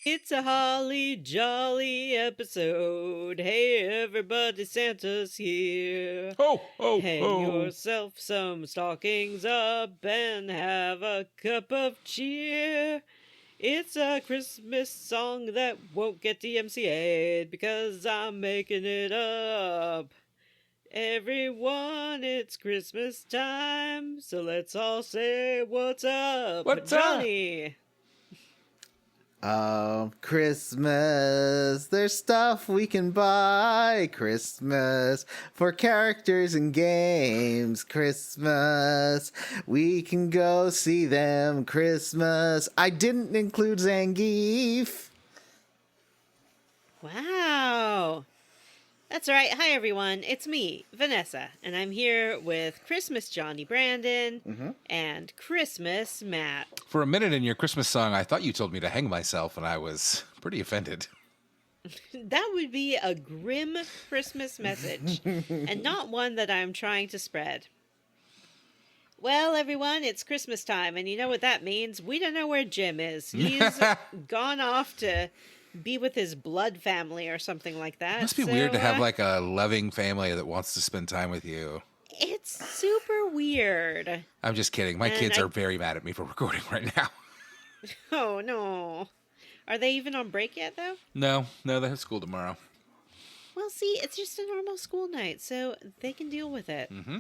It's a holly jolly episode. Hey everybody, Santa's here. Ho, ho, Hang ho. yourself some stockings up and have a cup of cheer. It's a Christmas song that won't get DMCA'd because I'm making it up. Everyone, it's Christmas time, so let's all say what's up. What's up? Johnny? Christmas, there's stuff we can buy. Christmas, for characters and games. Christmas, we can go see them. Christmas, I didn't include Zangief. Wow. That's right. Hi, everyone. It's me, Vanessa, and I'm here with Christmas Johnny Brandon and Christmas Matt. For a minute in your Christmas song, I thought you told me to hang myself, and I was pretty offended. That would be a grim Christmas message, and not one that I'm trying to spread. Well, everyone, it's Christmas time, and you know what that means. We don't know where Jim is. He's gone off to be with his blood family or something like that. It must be weird to have like a loving family that wants to spend time with you. It's super weird. I'm just kidding. My And kids I- are very mad at me for recording right now. Oh, no. Are they even on break yet, though? No, they have school tomorrow. Well, see, it's just a normal school night, so they can deal with it. Mm-hmm.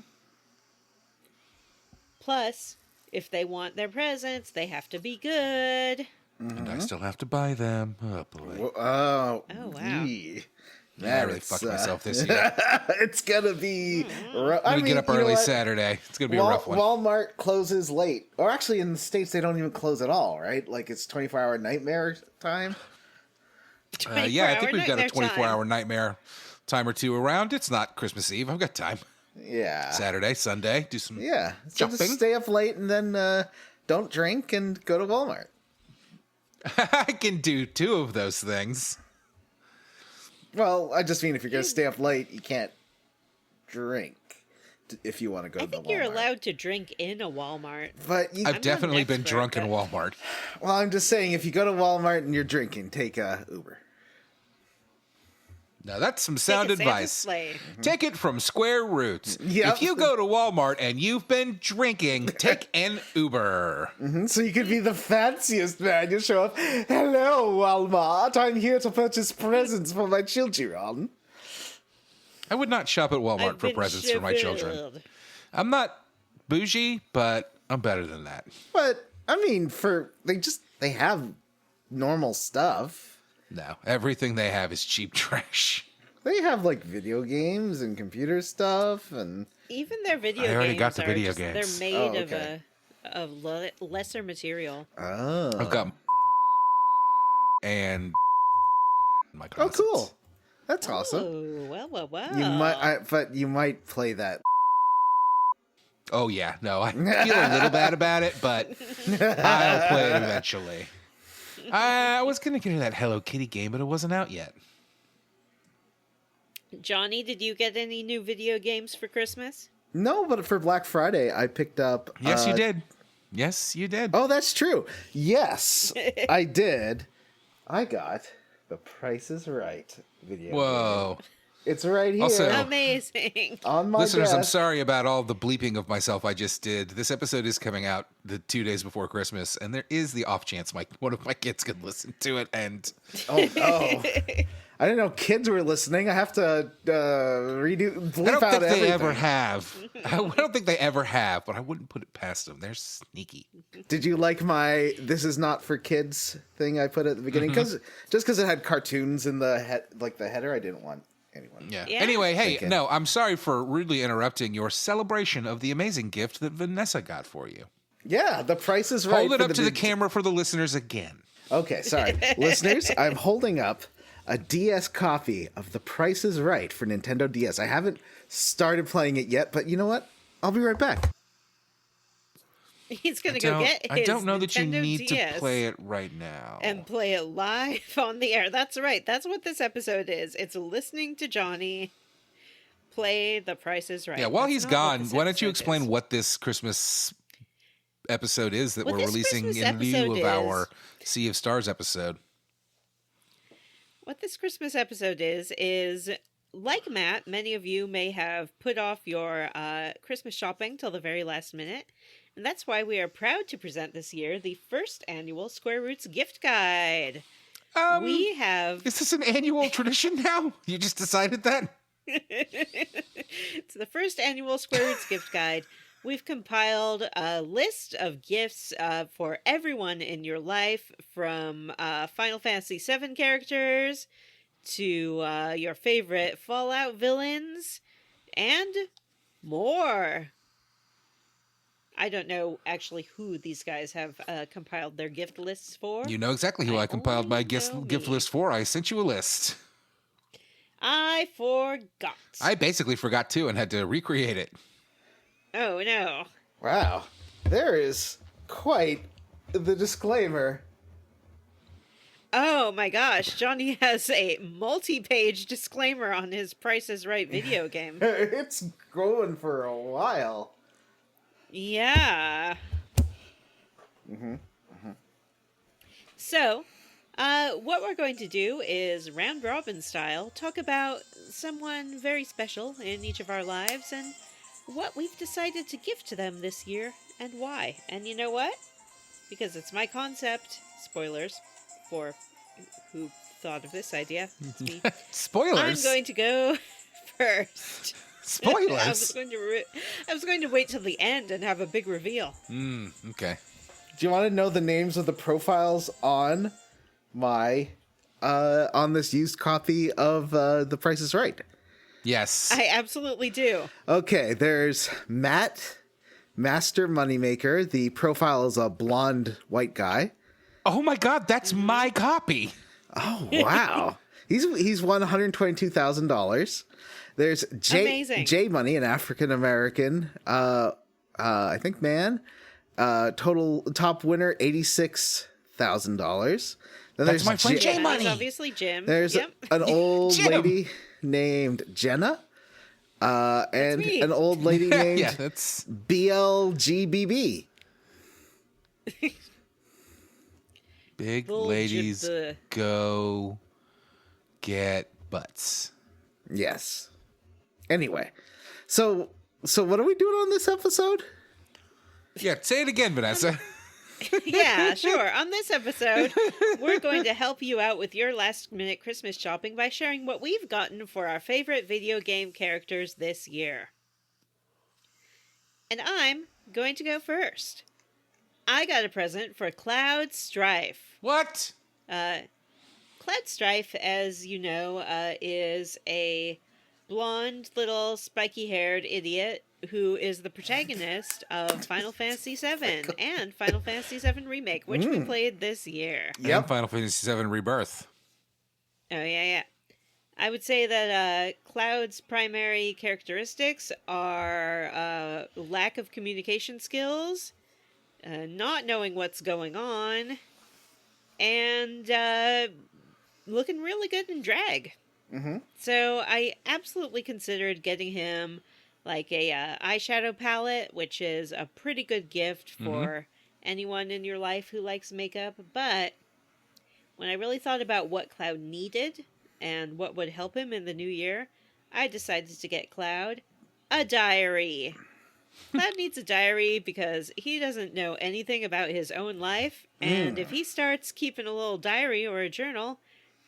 Plus, if they want their presents, they have to be good. And I still have to buy them. Oh, boy. Oh, wow. yee. I really fucked myself this year. It's gonna be. Mm-hmm. I'm going to get up early Saturday. It's going to be a rough one. Walmart closes late, or actually, in the States, they don't even close at all, right? Like it's 24-hour nightmare time. Yeah, I think 24-hour we've got a nightmare 24-hour nightmare time or two around. It's not Christmas Eve. I've got time. Yeah, Saturday, Sunday, do some yeah. So jumping. just stay up late and then don't drink and go to Walmart. I can do two of those things. Well, I just mean if you're gonna stay up late, you can't drink if you want to go I to the think Walmart. you're allowed to drink in a Walmart. But you, I've not definitely an been expert, drunk in but- Walmart. well, I'm just saying if you go to Walmart and you're drinking, take a Uber. Now that's some sound Take a Santa's advice. sleigh. Take it from Square Roots. Yep. If you go to Walmart and you've been drinking, take an Uber. So you could be the fanciest man. You show up. Hello, Walmart. I'm here to purchase presents for my children. I would not shop at Walmart I've for been presents for my children. chivaled. I'm not bougie, but I'm better than that. But I mean, they have normal stuff. No, everything they have is cheap trash. They have like video games and computer stuff, and Even their video games I already got the are video just, games. they're made Oh, okay. of lesser material. I've got and my oh, closets. cool. That's awesome. Oh, well. But you might play that. Oh yeah, no, I feel a little bad about it, but I'll play it eventually. I was gonna get into that Hello Kitty game, but it wasn't out yet. Johnny, did you get any new video games for Christmas? No, but for Black Friday, I picked up. Yes, you did. Yes, you did. Oh, that's true. Yes, I did. I got The Price is Right video. Whoa. game. It's right here Also- Amazing. on my Listeners, I'm desk. sorry about all the bleeping of myself I just did. This episode is coming out the 2 days before Christmas, and there is the off chance one of my kids could listen to it. And Oh, I didn't know kids were listening. I have to bleep I don't out think everything. they ever have. I don't think they ever have, but I wouldn't put it past them. They're sneaky. Did you like my "This is not for kids" thing I put at the beginning? Mm-hmm. Because it had cartoons in the the header, I didn't want anyone. Yeah. Yeah. Anyway, hey, Thinking. no, I'm sorry for rudely interrupting your celebration of the amazing gift that Vanessa got for you. Yeah, The Price is Right. Hold it for up to the big- camera for the listeners again. Okay, sorry. Listeners, I'm holding up a DS copy of The Price is Right for Nintendo DS. I haven't started playing it yet, but you know what? I'll be right back. He's gonna go get his I don't know that you Nintendo need DS to play it right now. and play it live on the air. That's right. That's what this episode is. It's listening to Johnny play The Price is Right. Yeah, while That's he's not what gone, this why don't you episode explain is. what this Christmas episode is that What we're this releasing Christmas in lieu of episode our Sea of Stars episode? What this Christmas episode is like Matt, many of you may have put off your Christmas shopping till the very last minute. And that's why we are proud to present this year the first annual Square Roots gift guide. We have. Is this an annual tradition now? You just decided that? It's the first annual Square Roots gift guide. We've compiled a list of gifts for everyone in your life, from Final Fantasy VII characters to your favorite Fallout villains and more. I don't know actually who these guys have compiled their gift lists for. You know exactly who I compiled my gift list for. I sent you a list. I forgot. I basically forgot too and had to recreate it. Oh, no. Wow. There is quite the disclaimer. Oh, my gosh. Johnny has a multi-page disclaimer on his Price is Right video game. It's going for a while. Yeah. So, what we're going to do is round robin style talk about someone very special in each of our lives and what we've decided to give to them this year and why. And you know what? Because it's my concept, spoilers for who thought of this idea. It's me. Spoilers. I'm going to go first. Spoilers. I was going to wait till the end and have a big reveal. Okay. Do you want to know the names of the profiles on my on this used copy of The Price is Right? Yes. I absolutely do. Okay, there's Matt, Master Moneymaker. The profile is a blonde white guy. Oh my God, that's my copy. Oh wow, he's won $122,000. There's Amazing. J Money, an African American, I think man. Total top winner $86,000. Then That's my friend J J Money. Money. Obviously Jim. There's Yep. an old Jim. lady named Jenna, and me. an old lady named Yeah, that's BLGBB. big Bull ladies jib go get butts. Yes. Anyway, so what are we doing on this episode? Yeah, say it again, Vanessa. Yeah, sure. On this episode, we're going to help you out with your last minute Christmas shopping by sharing what we've gotten for our favorite video game characters this year. And I'm going to go first. I got a present for Cloud Strife. What? Cloud Strife, as you know, is a blonde little spiky-haired idiot who is the protagonist of Final Fantasy VII and Final Fantasy VII Remake, which we played this year. Yep. And Final Fantasy VII Rebirth. Oh, yeah. I would say that Cloud's primary characteristics are lack of communication skills, not knowing what's going on, and looking really good in drag. Mm-hmm. So I absolutely considered getting him like a eyeshadow palette, which is a pretty good gift for anyone in your life who likes makeup. But when I really thought about what Cloud needed and what would help him in the new year, I decided to get Cloud a diary. Cloud needs a diary because he doesn't know anything about his own life, and if he starts keeping a little diary or a journal,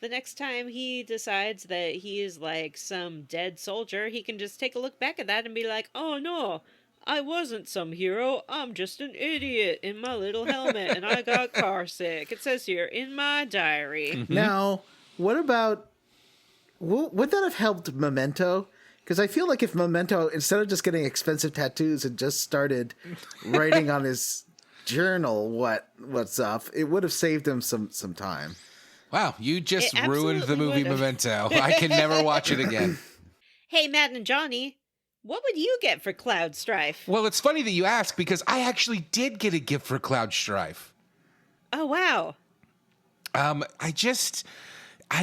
the next time he decides that he is like some dead soldier, he can just take a look back at that and be like, oh no, I wasn't some hero, I'm just an idiot in my little helmet and I got car sick. It says here in my diary. Now, what about... would that have helped Memento? Because I feel like if Memento, instead of just getting expensive tattoos, had just started writing on his journal what's up, it would have saved him some time. Wow, you just It ruined the absolutely movie would've. Memento. I can never watch it again. Hey, Matt and Johnny, what would you get for Cloud Strife? Well, it's funny that you ask because I actually did get a gift for Cloud Strife. Oh, wow. I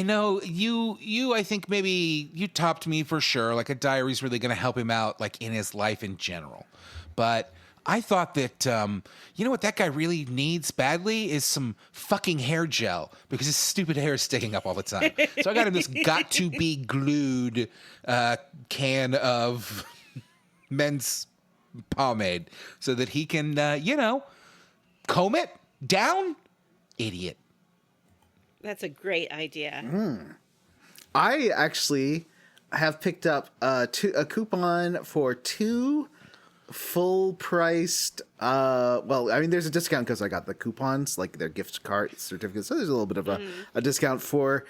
know you I think maybe you topped me for sure. Like a diary's really going to help him out like in his life in general. But I thought that, you know what that guy really needs badly is some fucking hair gel because his stupid hair is sticking up all the time. So I got him this got to be glued can of men's pomade so that he can, comb it down. Idiot. That's a great idea. I actually have picked up a coupon for 2 full-priced. There's a discount because I got the coupons, like their gift card certificates. So there's a little bit of a discount for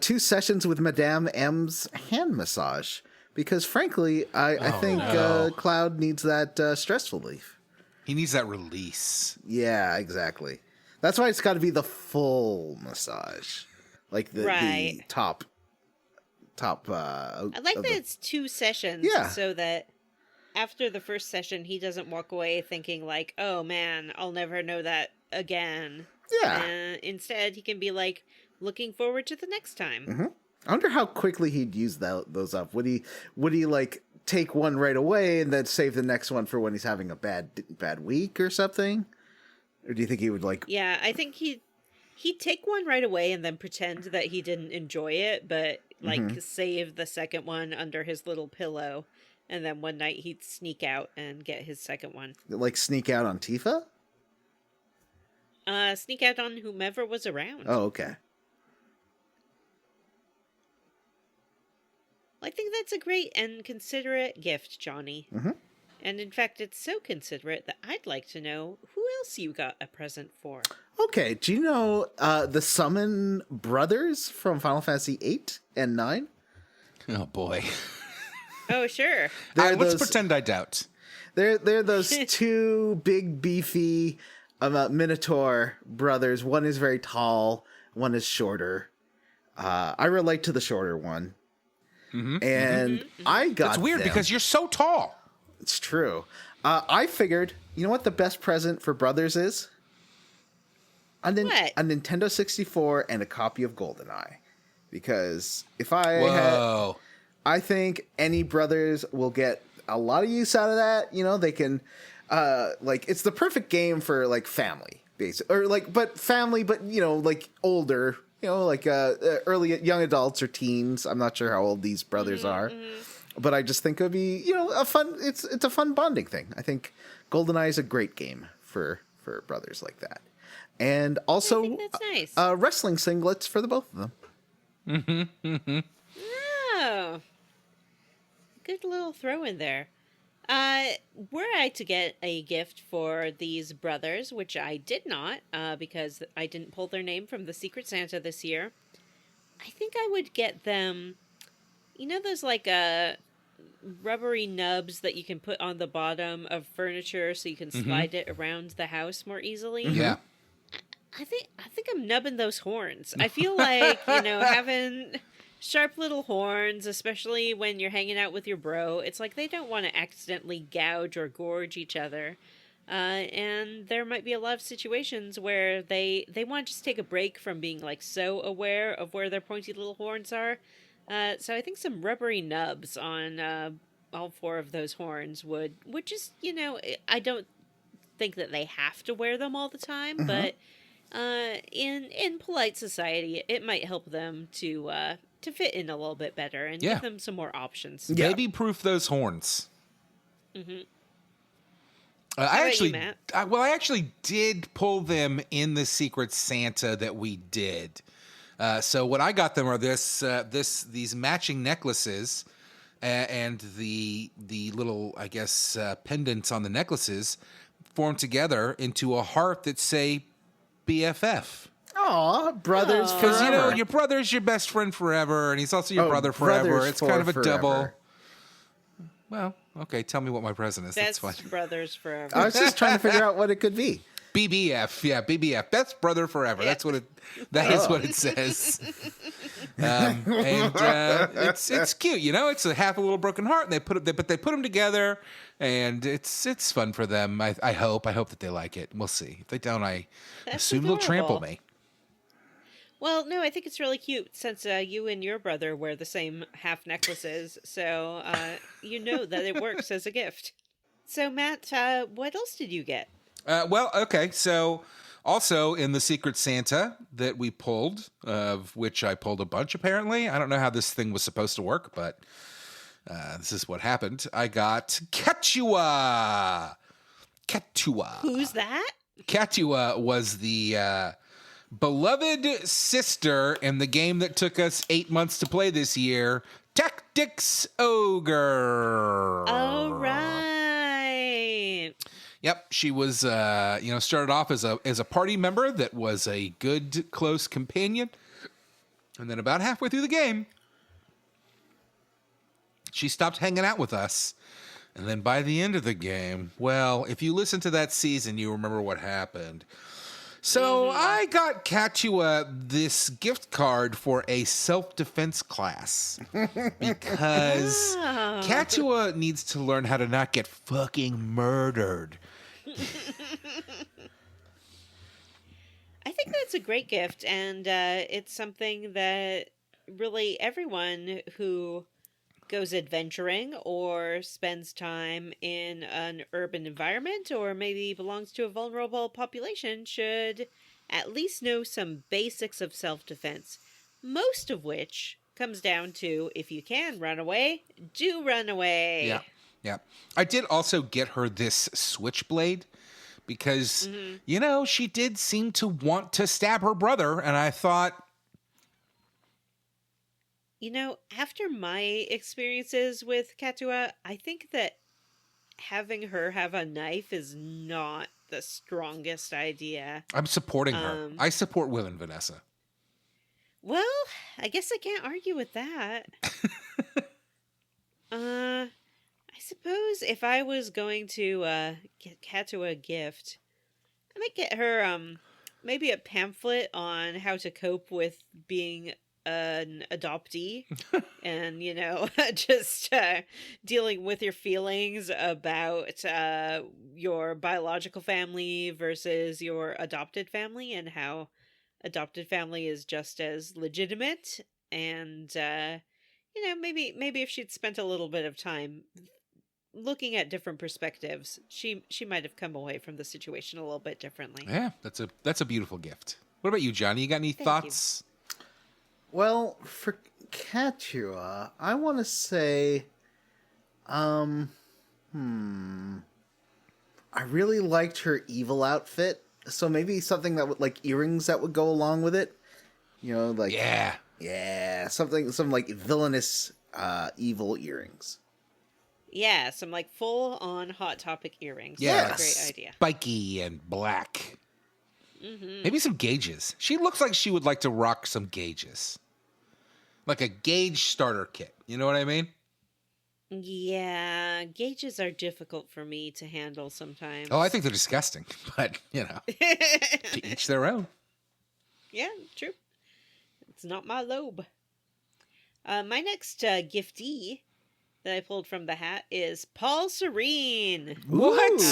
2 sessions with Madame M's hand massage. Because frankly, I think Cloud needs that stress relief. He needs that release. Yeah, exactly. That's why it's got to be the full massage, like the top. I like that it's 2 sessions, so that after the first session, he doesn't walk away thinking like, "Oh man, I'll never know that again." Yeah. Instead, he can be like looking forward to the next time. Mm-hmm. I wonder how quickly he'd use those up. Would he like take one right away and then save the next one for when he's having a bad week or something? Or do you think he would like? Yeah, I think he'd take one right away and then pretend that he didn't enjoy it, but like save the second one under his little pillow, and then one night he'd sneak out and get his second one. Like sneak out on Tifa? Sneak out on whomever was around. Oh, okay. I think that's a great and considerate gift, Johnny. Mm-hmm. And in fact, it's so considerate that I'd like to know who else you got a present for. Okay, do you know the Summon Brothers from Final Fantasy 8 and 9? Oh boy. Oh, sure. Let's pretend I doubt. They're those 2 big, beefy Minotaur brothers. One is very tall, one is shorter. I relate to the shorter one. And I got It's weird them. because you're so tall. It's true. I figured, you know what the best present for brothers is? A Nintendo 64 and a copy of GoldenEye. Because if I think any brothers will get a lot of use out of that. You know, they can, it's the perfect game for like family, but older. You know, like early young adults or teens. I'm not sure how old these brothers are, but I just think it would be a fun. It's a fun bonding thing. I think GoldenEye is a great game for brothers like that, and also I think that's nice. Wrestling singlets for the both of them. Oh, good little throw in there. Were I to get a gift for these brothers, which I did not, because I didn't pull their name from the Secret Santa this year, I think I would get them, those like rubbery nubs that you can put on the bottom of furniture so you can slide it around the house more easily. Yeah. I think I'm nubbing those horns. I feel like, having sharp little horns, especially when you're hanging out with your bro, it's like they don't want to accidentally gouge or gorge each other. And there might be a lot of situations where they want to just take a break from being like so aware of where their pointy little horns are. So I think some rubbery nubs on all 4 of those horns would just, I don't think that they have to wear them all the time, but in polite society, it might help them to fit in a little bit better and give them some more options. Yeah. Baby-proof those horns. I actually did pull them in the Secret Santa that we did. So what I got them are these matching necklaces and the little, I guess, pendants on the necklaces formed together into a heart that say BFF. Aw, brothers forever. Because, your brother's your best friend forever, and he's also your brother forever. brothers It's kind of a forever. double. Well, okay, tell me what my present is. That's Best fine. brothers forever. I was just trying to figure out what it could be. BBF, yeah, BBF. That's brother forever. That's what it. That is what it says. It's cute, It's a little broken heart, and they put them together, and it's fun for them. I hope that they like it. We'll see. If they don't, I assume they'll trample me. Well, no, I think it's really cute since you and your brother wear the same half necklaces, so you know that it works as a gift. So, Matt, what else did you get? Well, okay. So, also in the Secret Santa that we pulled, of which I pulled a bunch apparently. I don't know how this thing was supposed to work, but this is what happened. I got Katua. Katua. Who's that? Katua was the beloved sister in the game that took us 8 months to play this year, Tactics Ogre. All right. Yep, she was, started off as a party member that was a good, close companion. And then about halfway through the game, she stopped hanging out with us. And then by the end of the game, well, if you listen to that season, you remember what happened. So I got Katua this gift card for a self-defense class because Katua needs to learn how to not get fucking murdered. I think that's a great gift, and it's something that really everyone who goes adventuring or spends time in an urban environment or maybe belongs to a vulnerable population should at least know some basics of self-defense, most of which comes down to if you can run away, do run away. Yeah. Yeah. I did also get her this switchblade because, she did seem to want to stab her brother. And I thought, After my experiences with Katua, I think that having her have a knife is not the strongest idea. I'm supporting her. I support Will and Vanessa. Well, I guess I can't argue with that. I suppose if I was going to get Katua a gift, I might get her maybe a pamphlet on how to cope with being an adoptee and just dealing with your feelings about your biological family versus your adopted family and how adopted family is just as legitimate. And maybe if she'd spent a little bit of time looking at different perspectives, she might have come away from the situation a little bit differently. Yeah, that's a beautiful gift. What about you, Johnny? You got any thoughts? Well, for Katua, I want to say, I really liked her evil outfit. So maybe something that would, like earrings that would go along with it. Some like villainous, evil earrings. Yeah, some like full on Hot Topic earrings. Yeah, That's a great idea. Spiky and black. Maybe some gauges. She looks like she would like to rock some gauges. Like a gauge starter kit. You know what I mean? Yeah, gauges are difficult for me to handle sometimes. Oh, I think they're disgusting. But, to each their own. Yeah, true. It's not my lobe. My next giftee that I pulled from the hat is Paul Serene. What?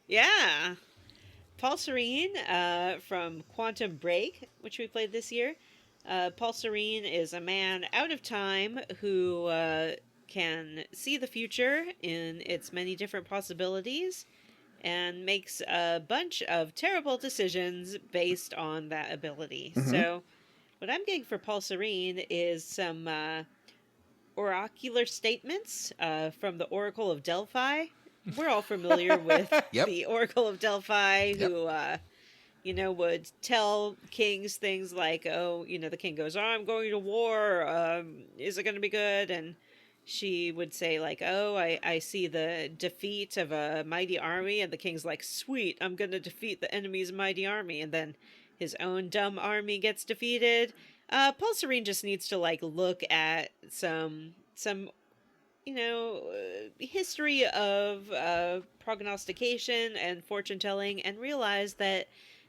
Yeah. Paul Serene from Quantum Break, which we played this year. Paul Serene is a man out of time who can see the future in its many different possibilities and makes a bunch of terrible decisions based on that ability. So what I'm getting for Paul Serene is some oracular statements from the Oracle of Delphi. We're all familiar with the Oracle of Delphi, who would tell kings things like, the king goes, I'm going to war. Is it going to be good? And she would say like, I see the defeat of a mighty army. And the king's like, sweet, I'm going to defeat the enemy's mighty army. And then his own dumb army gets defeated. Paul Serene just needs to look at some history of prognostication and fortune telling and realize that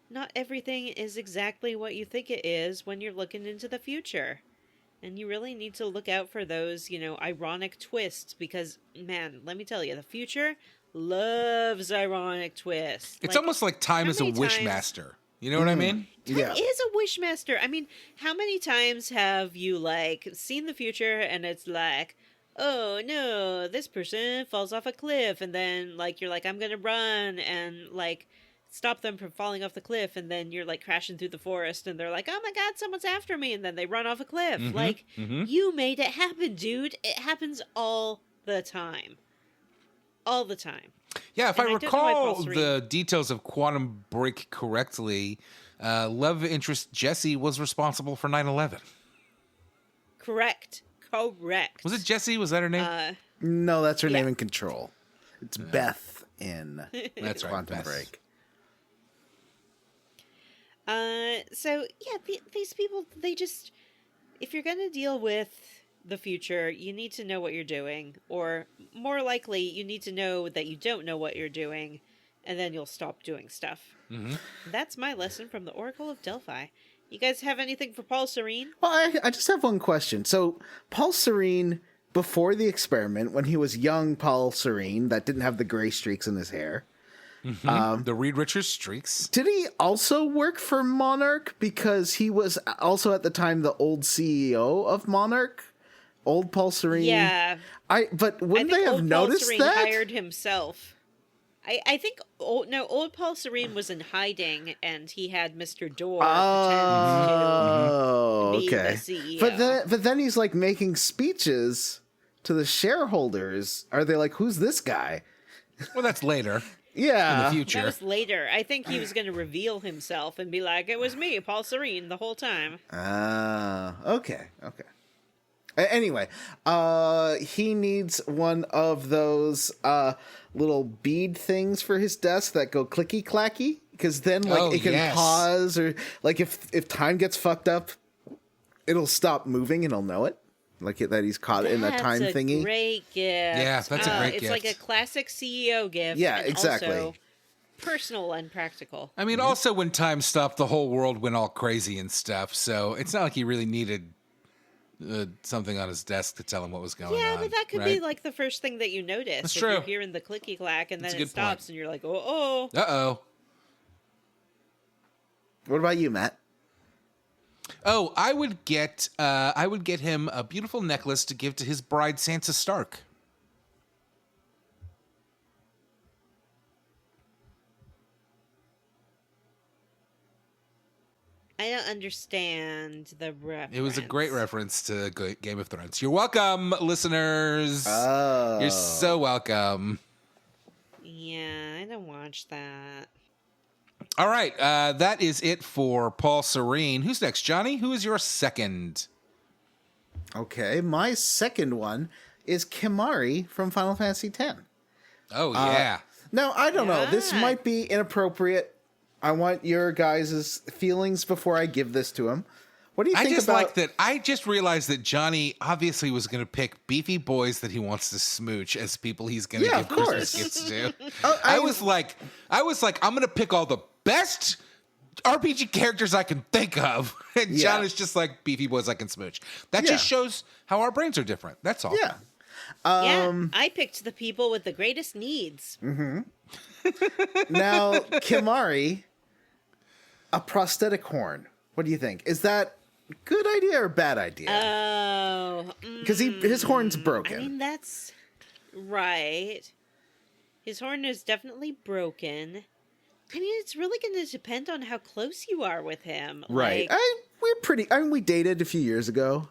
not everything is exactly what you think it is when you're looking into the future. And you really need to look out for those, ironic twists because, man, let me tell you, the future loves ironic twists. It's almost like time is a wishmaster. You know what I mean? Time is a wishmaster. I mean, how many times have you, seen the future and it's like, oh no, this person falls off a cliff, and then like you're like, I'm gonna run and like stop them from falling off the cliff, and then you're like crashing through the forest, and they're like, oh my god, someone's after me, and then they run off a cliff. Like you made it happen, dude. It happens all the time. All the time. Yeah, if And I I don't know why recall Paul the details of Quantum Break correctly, love interest Jesse was responsible for 9/11. Correct. Was it Jesse? Was that her name? No, that's her Yeah. name in Control. It's Beth in That's right. Quantum Beth. Break. So yeah, these people, they just, if you're gonna deal with the future, you need to know what you're doing, or more likely, you need to know that you don't know what you're doing, and then you'll stop doing stuff. That's my lesson from the Oracle of Delphi. You guys have anything for Paul Serene? Well, I just have one question. So, Paul Serene, before the experiment, when he was young Paul Serene, that didn't have the gray streaks in his hair, The Reed Richards streaks. did he also work for Monarch? Because he was also at the time the old CEO of Monarch, old Paul Serene. Yeah, But I wouldn't think they have old Paul noticed Serene that? hired himself. I think old Paul Serene was in hiding, and he had Mr. Door Oh, pretend to be okay. the CEO. But then he's like making speeches to the shareholders. Are they like, who's this guy? Well, that's later Yeah. in the That future. was later. I think he was going to reveal himself and be like, "It was me, Paul Serene, the whole time." Ah, okay. Anyway, he needs one of those little bead things for his desk that go clicky clacky, because then like Oh, it can yes. pause, or like if time gets fucked up, it'll stop moving and he'll know it, like that he's caught in a time That's thingy. great gift. Yeah, that's a great It's like a gift. classic CEO gift. Yeah, and exactly. Also personal and practical. I mean, also when time stopped, the whole world went all crazy and stuff. So it's not like he really needed something on his desk to tell him what was going on. Yeah, but that could be right? like the first thing that you notice. That's if true. You're hearing the clicky clack, and That's then a it good stops, point. and you're like, oh. Uh-oh. What about you, Matt? Oh, I would get him a beautiful necklace to give to his bride, Sansa Stark. I don't understand the reference. It was a great reference to Game of Thrones. You're welcome, listeners. Oh, You're so welcome. Yeah, I don't watch that. All right, that is it for Paul Serene. Who's next, Johnny? Who is your second? okay. My second one is Kimari from Final Fantasy X. Oh, yeah. Now, I don't know. This Yeah. might be inappropriate. I want your guys' feelings before I give this to him. What do you I think just about... like that. I just realized that Johnny obviously was going to pick beefy boys that he wants to smooch as people he's going to Yeah, give of course. Christmas gifts to. Oh, I was like, I'm going to pick all the best RPG characters I can think of, and Yeah. John is just like beefy boys I can smooch. That Yeah. just shows how our brains are different. That's all. Yeah. Yeah, I picked the people with the greatest needs. Now, Kimari, a prosthetic horn. What do you think? Is that a good idea or a bad idea? Oh, Because his horn's broken. I mean, that's right. His horn is definitely broken. I mean, it's really going to depend on how close you are with him. right. Like, We dated a few years ago.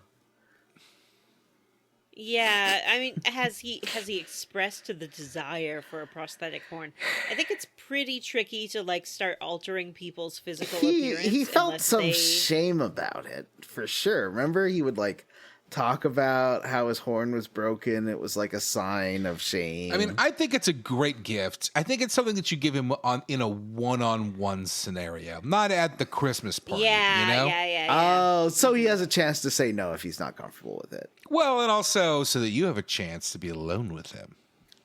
yeah, I mean, has he expressed the desire for a prosthetic horn? I think it's pretty tricky to like start altering people's physical appearance. He felt unless some they... shame about it, for sure. Remember, he would like talk about how his horn was broken. It was like a sign of shame. I mean, I think it's a great gift. I think it's something that you give him in a one-on-one scenario, not at the Christmas party. Yeah, you know? yeah. oh, so he has a chance to say no if he's not comfortable with it. Well, and also so that you have a chance to be alone with him.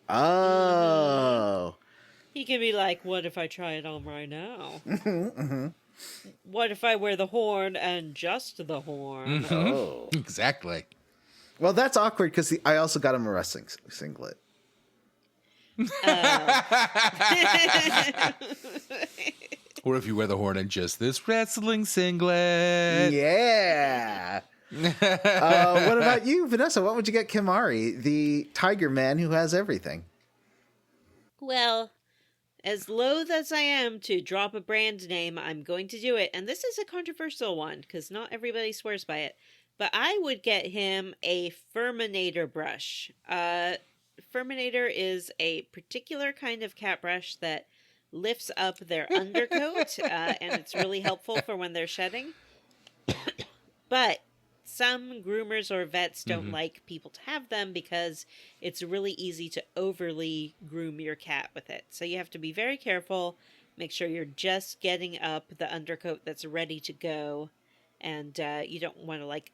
Oh. He can be like, "What if I try it on right now? What if I wear the horn and just the horn?" Oh. Exactly. Well, that's awkward because I also got him a wrestling singlet. Or if you wear the horn in just this wrestling singlet. Yeah. What about you, Vanessa? What would you get Kimari, the tiger man who has everything? Well, as loath as I am to drop a brand name, I'm going to do it. And this is a controversial one because not everybody swears by it. But I would get him a Furminator brush. Furminator is a particular kind of cat brush that lifts up their undercoat, and it's really helpful for when they're shedding. But some groomers or vets don't like people to have them because it's really easy to overly groom your cat with it. So you have to be very careful. Make sure you're just getting up the undercoat that's ready to go. And you don't want to, like,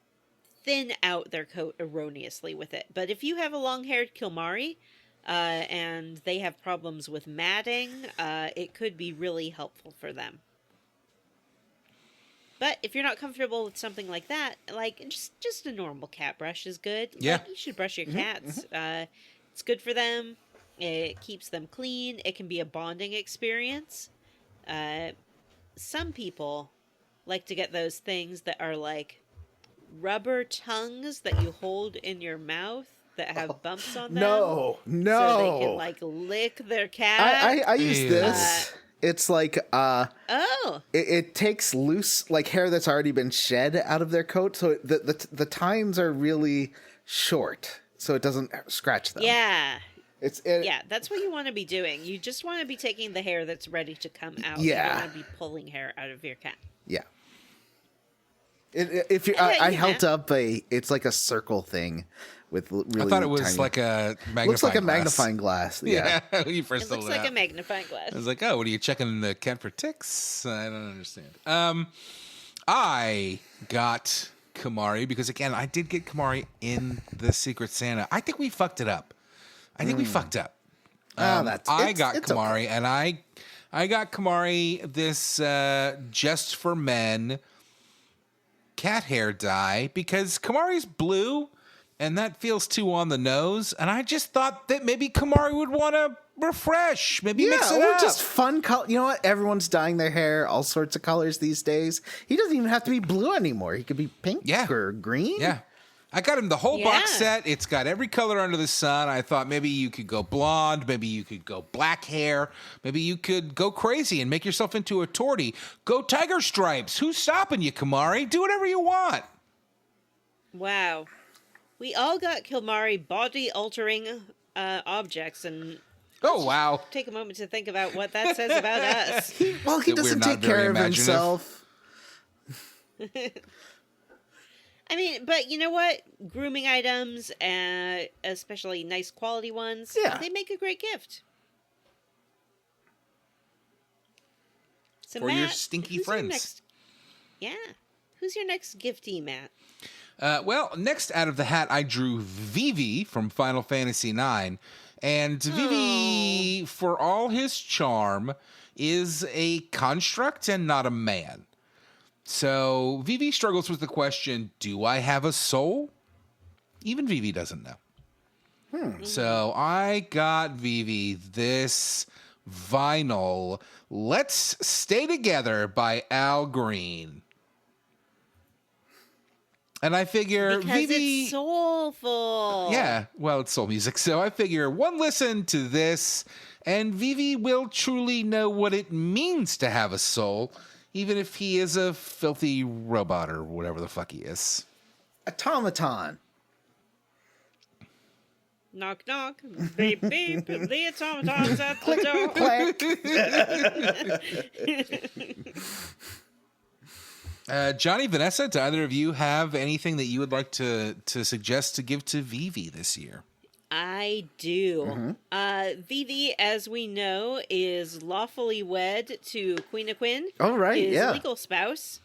thin out their coat erroneously with it. But if you have a long-haired Kilmari and they have problems with matting, it could be really helpful for them. But if you're not comfortable with something like that, like just a normal cat brush is good. Yeah. Like, you should brush your cats. It's good for them. It keeps them clean. It can be a bonding experience. Some people like to get those things that are like rubber tongues that you hold in your mouth that have bumps on them. No. So they can, like, lick their cat. I use Ew. this. It's like Oh. it takes loose like hair that's already been shed out of their coat, so the times are really short, so it doesn't scratch them. Yeah. Yeah, That's what you want to be doing. You just want to be taking the hair that's ready to come out. Yeah. You don't want to be pulling hair out of your cat. yeah. If you, I bet I you, held Matt. up it's like a circle thing with really. I thought it was tiny, like a magnifying looks like a glass. magnifying glass. Yeah. Yeah, when you first It looks told like that. a magnifying glass. I was like, oh, what are you checking the cat for ticks? I don't understand. I got Kamari because, again, I did get Kamari in the Secret Santa. I think we fucked it up. I think we fucked up. I got Kamari, okay. and I got Kamari this Just for Men cat hair dye because Kamari's blue, and that feels too on the nose. And I just thought that maybe Kamari would want to refresh, maybe mix it or up. just fun color. You know what? Everyone's dyeing their hair all sorts of colors these days. He doesn't even have to be blue anymore. He could be pink or green. Yeah. I got him the whole box Yeah. set. It's got every color under the sun. I thought maybe you could go blonde. Maybe you could go black hair. Maybe you could go crazy and make yourself into a tortie. Go tiger stripes. Who's stopping you, Kamari? Do whatever you want. Wow. We all got Kilmari body-altering objects, and Oh, wow. take a moment to think about what that says about us. He That we're doesn't not take very care of imaginative. himself. I mean, but you know what? Grooming items, especially nice quality ones, Yeah. they make a great gift. So For your Matt, stinky who's your friends. next- Yeah. Who's your next giftee, Matt? Well, next out of the hat, I drew Vivi from Final Fantasy IX. And Vivi, for all his charm, is a construct and not a man. So Vivi struggles with the question, do I have a soul? Even Vivi doesn't know. So I got Vivi this vinyl, Let's Stay Together by Al Green. And I figure Because Vivi... it's soulful. Yeah, well, it's soul music. So I figure one listen to this, and Vivi will truly know what it means to have a soul, even if he is a filthy robot or whatever the fuck he is. Automaton. Knock, knock. Beep, beep. The automaton's at the door. Clack. Johnny, Vanessa, do either of you have anything that you would like to suggest to give to Vivi this year? I do. Vivi, as we know, is lawfully wed to Queen of Quinn. Oh, right, his yeah. legal spouse.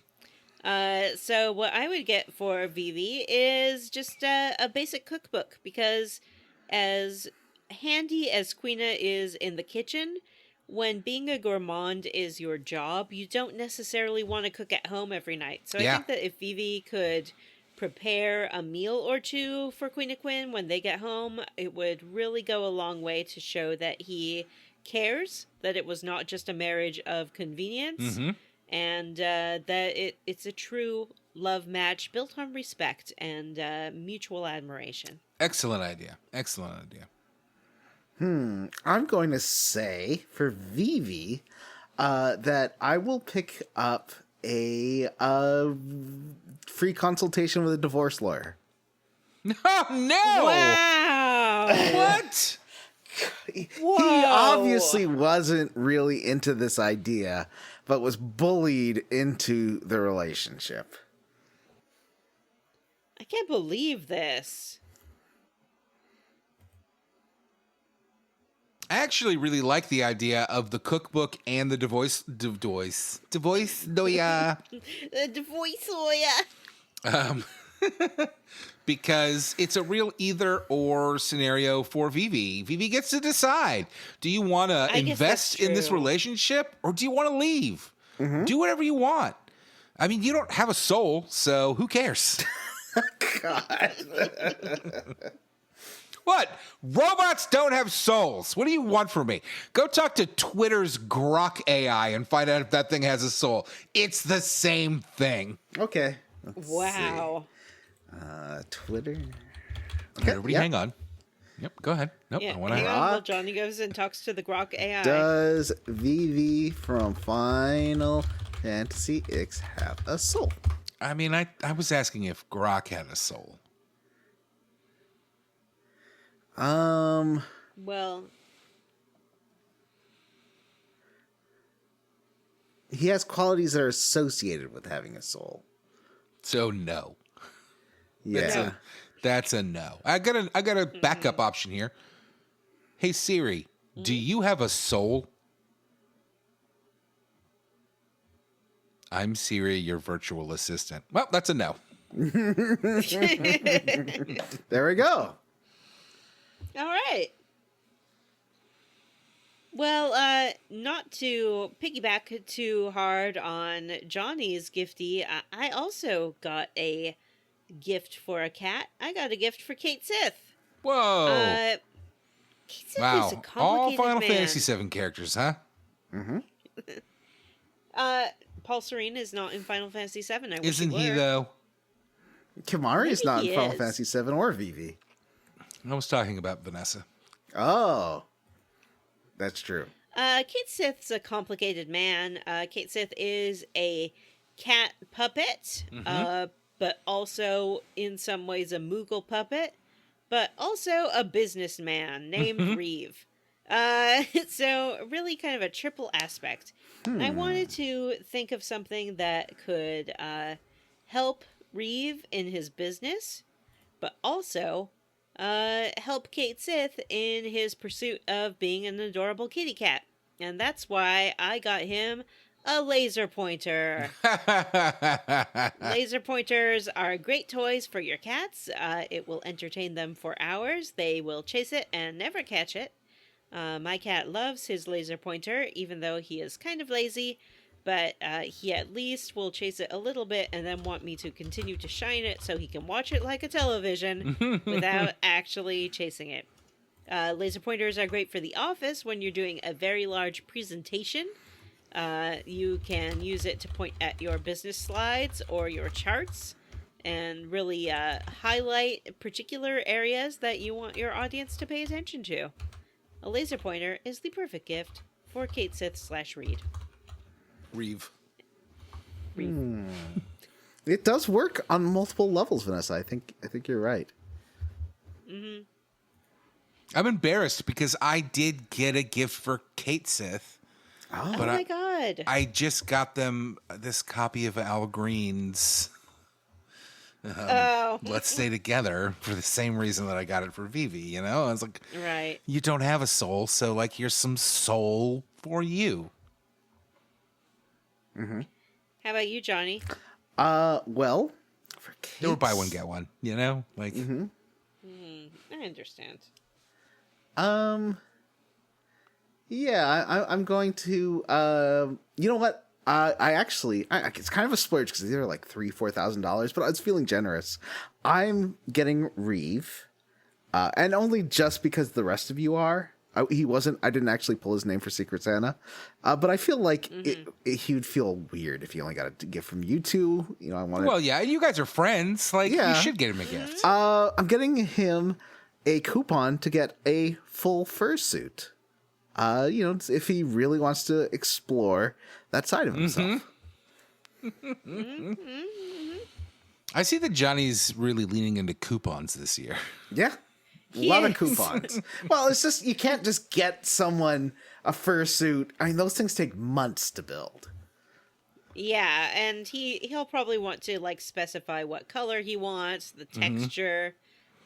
So what I would get for Vivi is just a basic cookbook, because as handy as Quina is in the kitchen, when being a gourmand is your job, you don't necessarily want to cook at home every night. So Yeah. I think that if Vivi could prepare a meal or two for Queen of Quinn when they get home, it would really go a long way to show that he cares, that it was not just a marriage of convenience, and that it's a true love match built on respect and mutual admiration. Excellent idea. Excellent idea. I'm going to say for Vivi that I will pick up a free consultation with a divorce lawyer. Oh, no! Wow! What? He Whoa. obviously wasn't really into this idea, but was bullied into the relationship. I can't believe this. I actually really like the idea of the cookbook and the divorce lawyer. Divorce lawyer. Because it's a real either or scenario for Vivi. Vivi gets to decide. Do you want to I guess invest that's in this true. relationship or do you want to leave? Do whatever you want. I mean, you don't have a soul, so who cares? God. What? Robots don't have souls. What do you want from me? Go talk to Twitter's Grok AI and find out if that thing has a soul. It's the same thing. Okay. Let's Wow. see. Twitter. Okay, everybody yeah. hang on. Yep, go ahead. Nope, Yeah, I want hang to. on while Grok. Johnny goes and talks to the Grok AI. Does Vivi from Final Fantasy X have a soul? I mean, I was asking if Grok had a soul. Well, He has qualities that are associated with having a soul. So no. Yeah. That's a no. I got a backup option here. Hey Siri, do you have a soul? I'm Siri, your virtual assistant. Well, that's a no. There we go. all right. Well, not to piggyback too hard on Johnny's gifty, I also got a gift for a cat. I got a gift for Kate Sith. Whoa. Kate Sith is a Wow. complicated All Final man. Fantasy VII characters, huh? Paul Serene is not in Final Fantasy VII. I wish Isn't he were. though? Kimari is Maybe not he in Final is. Fantasy 7 or Vivi. I was talking about Vanessa. Oh. That's true. Kate Sith's a complicated man. Kate Sith is a cat puppet, but also in some ways a Moogle puppet, but also a businessman named Reeve. So really kind of a triple aspect. And I wanted to think of something that could help Reeve in his business, but also help Kate Sith in his pursuit of being an adorable kitty cat. And that's why I got him a laser pointer. Laser pointers are great toys for your cats. It will entertain them for hours. They will chase it and never catch it. My cat loves his laser pointer, even though he is kind of lazy, but he at least will chase it a little bit and then want me to continue to shine it so he can watch it like a television without actually chasing it. Laser pointers are great for the office when you're doing a very large presentation. You can use it to point at your business slides or your charts and really highlight particular areas that you want your audience to pay attention to. A laser pointer is the perfect gift for Kate Sith / Reed. Reeve. It does work on multiple levels, Vanessa. I think you're right. I'm embarrassed because I did get a gift for Kate Sith. Oh. But Oh my god. I just got them this copy of Al Green's Oh, Let's Stay Together for the same reason that I got it for Vivi, you know? I was like, right. you don't have a soul, so like here's some soul for you. How about you, Johnny? Well, for They were buy Kate's- one, get one, you know? Like I understand. Yeah, I'm going to. You know what? I actually, it's kind of a splurge because they're like $3,000-$4,000, but I was feeling generous. I'm getting Reeve, and only just because the rest of you are. He wasn't. I didn't actually pull his name for Secret Santa, but I feel like he would feel weird if he only got a gift from you two. You know, I want. Well, yeah, you guys are friends. Like, Yeah. you should get him a gift. I'm getting him a coupon to get a full fursuit. You know, if he really wants to explore that side of himself. I see that Johnny's really leaning into coupons this year. Yeah. A lot of Yes. coupons. Well, it's just, you can't just get someone a fursuit. I mean, those things take months to build. Yeah, and he'll probably want to like specify what color he wants, the texture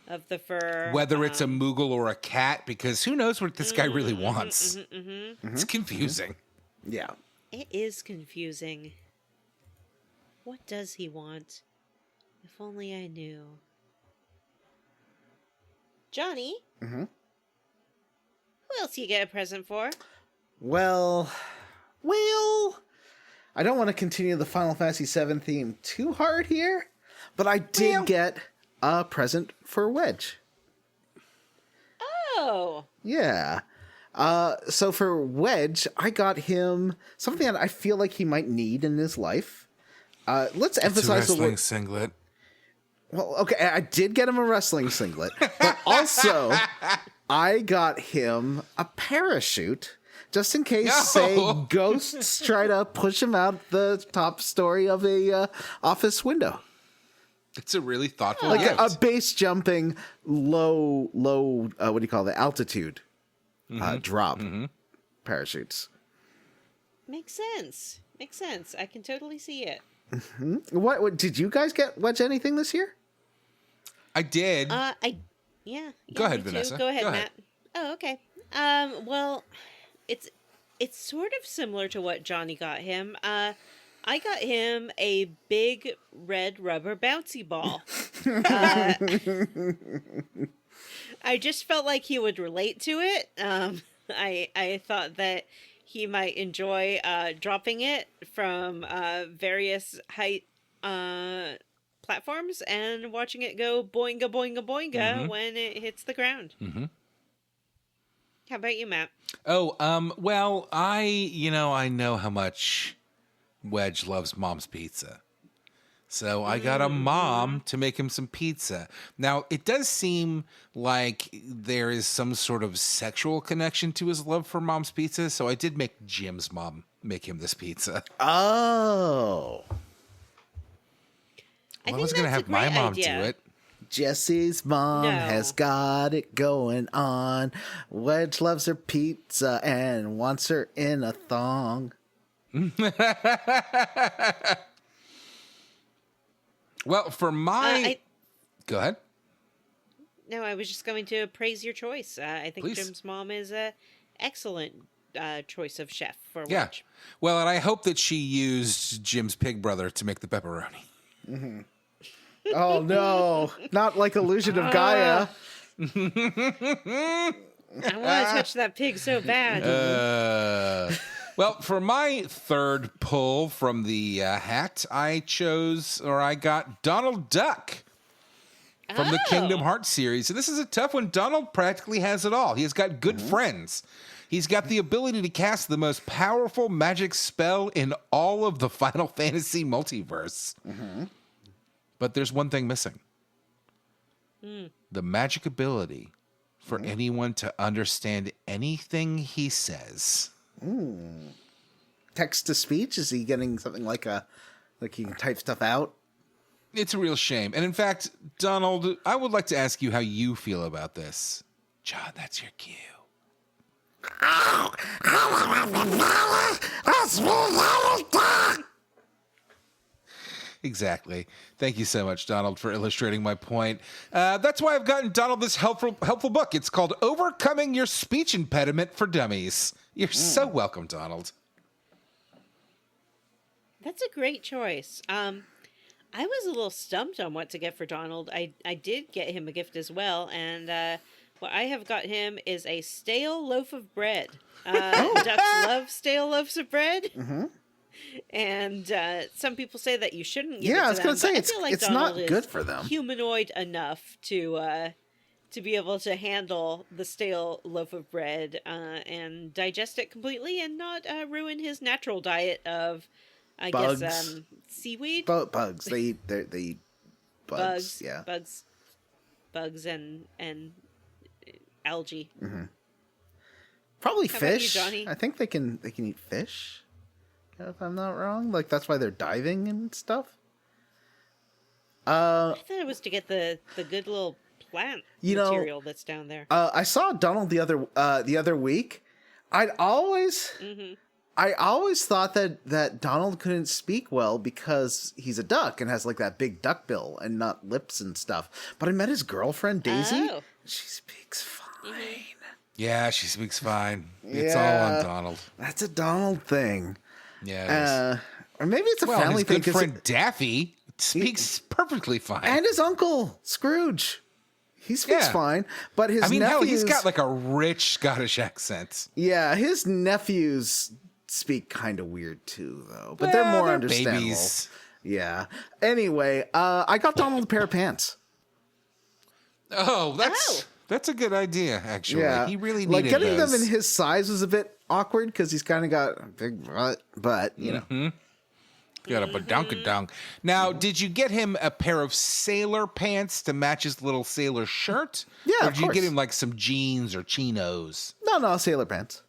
of the fur. Whether it's a Moogle or a cat, because who knows what this guy really wants. It's confusing. Yeah. It is confusing. What does he want? If only I knew. Johnny? Who else you get a present for? Well, I don't want to continue the Final Fantasy VII theme too hard here, but I did get a present for Wedge. Oh, Yeah. So for Wedge, I got him something that I feel like he might need in his life. Let's emphasize the word. Singlet. Well, okay, I did get him a wrestling singlet, but also I got him a parachute just in case, say, No. ghosts try to push him out the top story of a office window. It's a really thoughtful Like gift. a base jumping, low, what do you call it, altitude drop parachutes. makes sense. Makes sense. I can totally see it. What did you guys get Wedge anything this year? I did. Yeah. Go ahead, me too. Vanessa. Go ahead, Go Matt. ahead. Oh, okay. Well, it's sort of similar to what Johnny got him. I got him a big red rubber bouncy ball. I just felt like he would relate to it. I thought that he might enjoy dropping it from various height platforms and watching it go boinga boinga boinga when it hits the ground. How about you, Matt? Well, I know how much Wedge loves Mom's pizza. So I got a mom to make him some pizza. Now, it does seem like there is some sort of sexual connection to his love for Mom's pizza, so I did make Jim's mom make him this pizza. Oh. I Well, I think was going to that's a have my great mom idea. do it. Jesse's mom No. has got it going on. Wedge loves her pizza and wants her in a thong. Well, for my... Go ahead. No, I was just going to praise your choice. I think Please. Jim's mom is a excellent choice of chef for Yeah. Wedge. Well, and I hope that she used Jim's pig brother to make the pepperoni. Oh no, not like Illusion of Gaia. I want to touch that pig so bad. Well, for my third pull from the hat, I got Donald Duck from the Kingdom Hearts series. And this is a tough one. Donald practically has it all. He has got good friends. He's got the ability to cast the most powerful magic spell in all of the Final Fantasy multiverse. But there's one thing missing. The magic ability for anyone to understand anything he says. Text to speech? Is he getting something like he can type stuff out? It's a real shame. And in fact, Donald, I would like to ask you how you feel about this. John, that's your cue. Exactly. Thank you so much, Donald, for illustrating my point. That's why I've gotten Donald this helpful book. It's called Overcoming Your Speech Impediment for Dummies. You're so welcome, Donald. That's a great choice. I was a little stumped on what to get for Donald. I did get him a gift as well, and what I have got him is a stale loaf of bread. Ducks love stale loaves of bread. And some people say that you shouldn't give it to Yeah, I was them, going to say but I feel like it's Donald not is good for them. humanoid enough to to be able to handle the stale loaf of bread and digest it completely and not ruin his natural diet of, I Bugs. guess, seaweed, Bugs. They eat bugs. Yeah. bugs, and algae. Probably How about you, fish. Johnny? I think they can eat fish. If I'm not wrong, like that's why they're diving and stuff. I thought it was to get the good little plant material that's down there. I saw Donald the other week. I always thought that Donald couldn't speak well because he's a duck and has like that big duck bill and not lips and stuff. But I met his girlfriend Daisy. Oh. She speaks fine. Yeah, she speaks fine. It's all Yeah. on Donald. That's a Donald thing. Yeah, it is. Or maybe it's a Well, family his thing. good 'Cause friend Daffy speaks perfectly fine. and his uncle Scrooge, he speaks Yeah. fine. But his I mean, nephews, hell, he's got like a rich Scottish accent. yeah, his nephews speak kind of weird too, though. But they're more understandable. babies. Yeah. Anyway, I got Donald a pair of pants. Oh, that's a good idea. Actually, Yeah, he really like needed getting those. them in his size was a bit awkward because he's kind of got a big butt, but you know. Got a badunkadunk. Now, did you get him a pair of sailor pants to match his little sailor shirt? Yeah, or of did you get course. him like some jeans or chinos? No, sailor pants.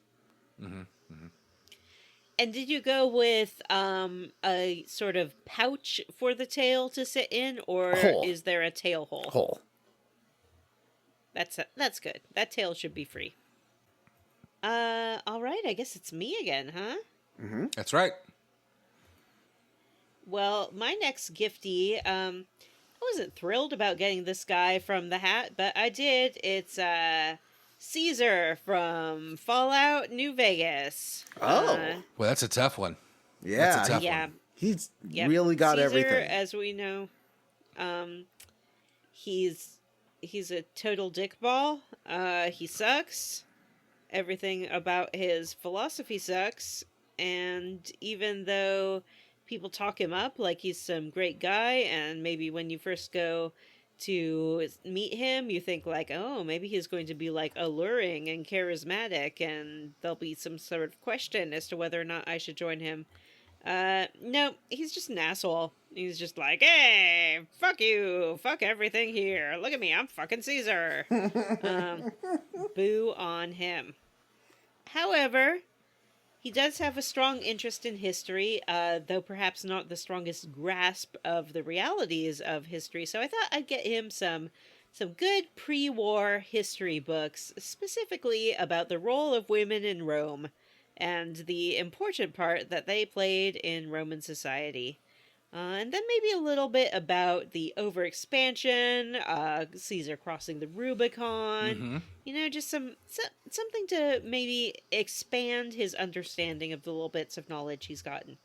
And did you go with a sort of pouch for the tail to sit in, or Hole. is there a tail hole? Hole. That's good. That tail should be free. All right. I guess it's me again, huh? That's right. Well, my next giftee, I wasn't thrilled about getting this guy from the hat, but I did. It's Caesar from Fallout New Vegas. Oh. Well, that's a tough one. Yeah, That's a tough yeah. one. he's Yep. really got Caesar, everything. as we know, he's a total dickball. He sucks. Everything about his philosophy sucks. And even though people talk him up like he's some great guy, and maybe when you first go to meet him, you think like, oh, maybe he's going to be like alluring and charismatic, and there'll be some sort of question as to whether or not I should join him. No, he's just an asshole. He's just like, hey, fuck you, fuck everything here. Look at me, I'm fucking Caesar. Boo on him. However, he does have a strong interest in history, though perhaps not the strongest grasp of the realities of history. So I thought I'd get him some good pre-war history books, specifically about the role of women in Rome and the important part that they played in Roman society. And then maybe a little bit about the overexpansion, Caesar crossing the Rubicon, just something to maybe expand his understanding of the little bits of knowledge he's gotten.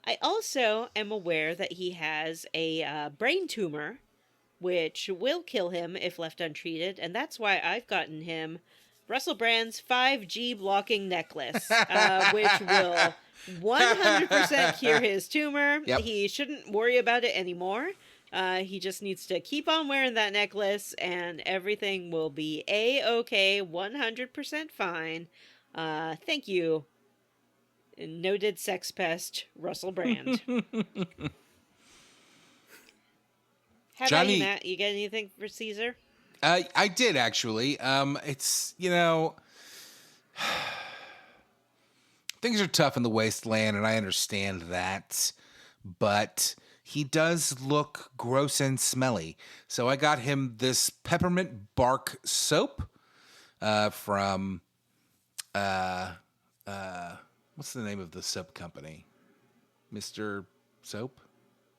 I also am aware that he has a brain tumor, which will kill him if left untreated, and that's why I've gotten him Russell Brand's 5G blocking necklace, which will 100% cure his tumor. Yep. He shouldn't worry about it anymore. He just needs to keep on wearing that necklace, and everything will be A-okay, 100% fine. Thank you, noted sex pest, Russell Brand. How about Johnny- you, Matt? You get anything for Caesar? I did actually. It's things are tough in the wasteland, and I understand that, but he does look gross and smelly. So I got him this peppermint bark soap from what's the name of the soap company? Mr. Soap?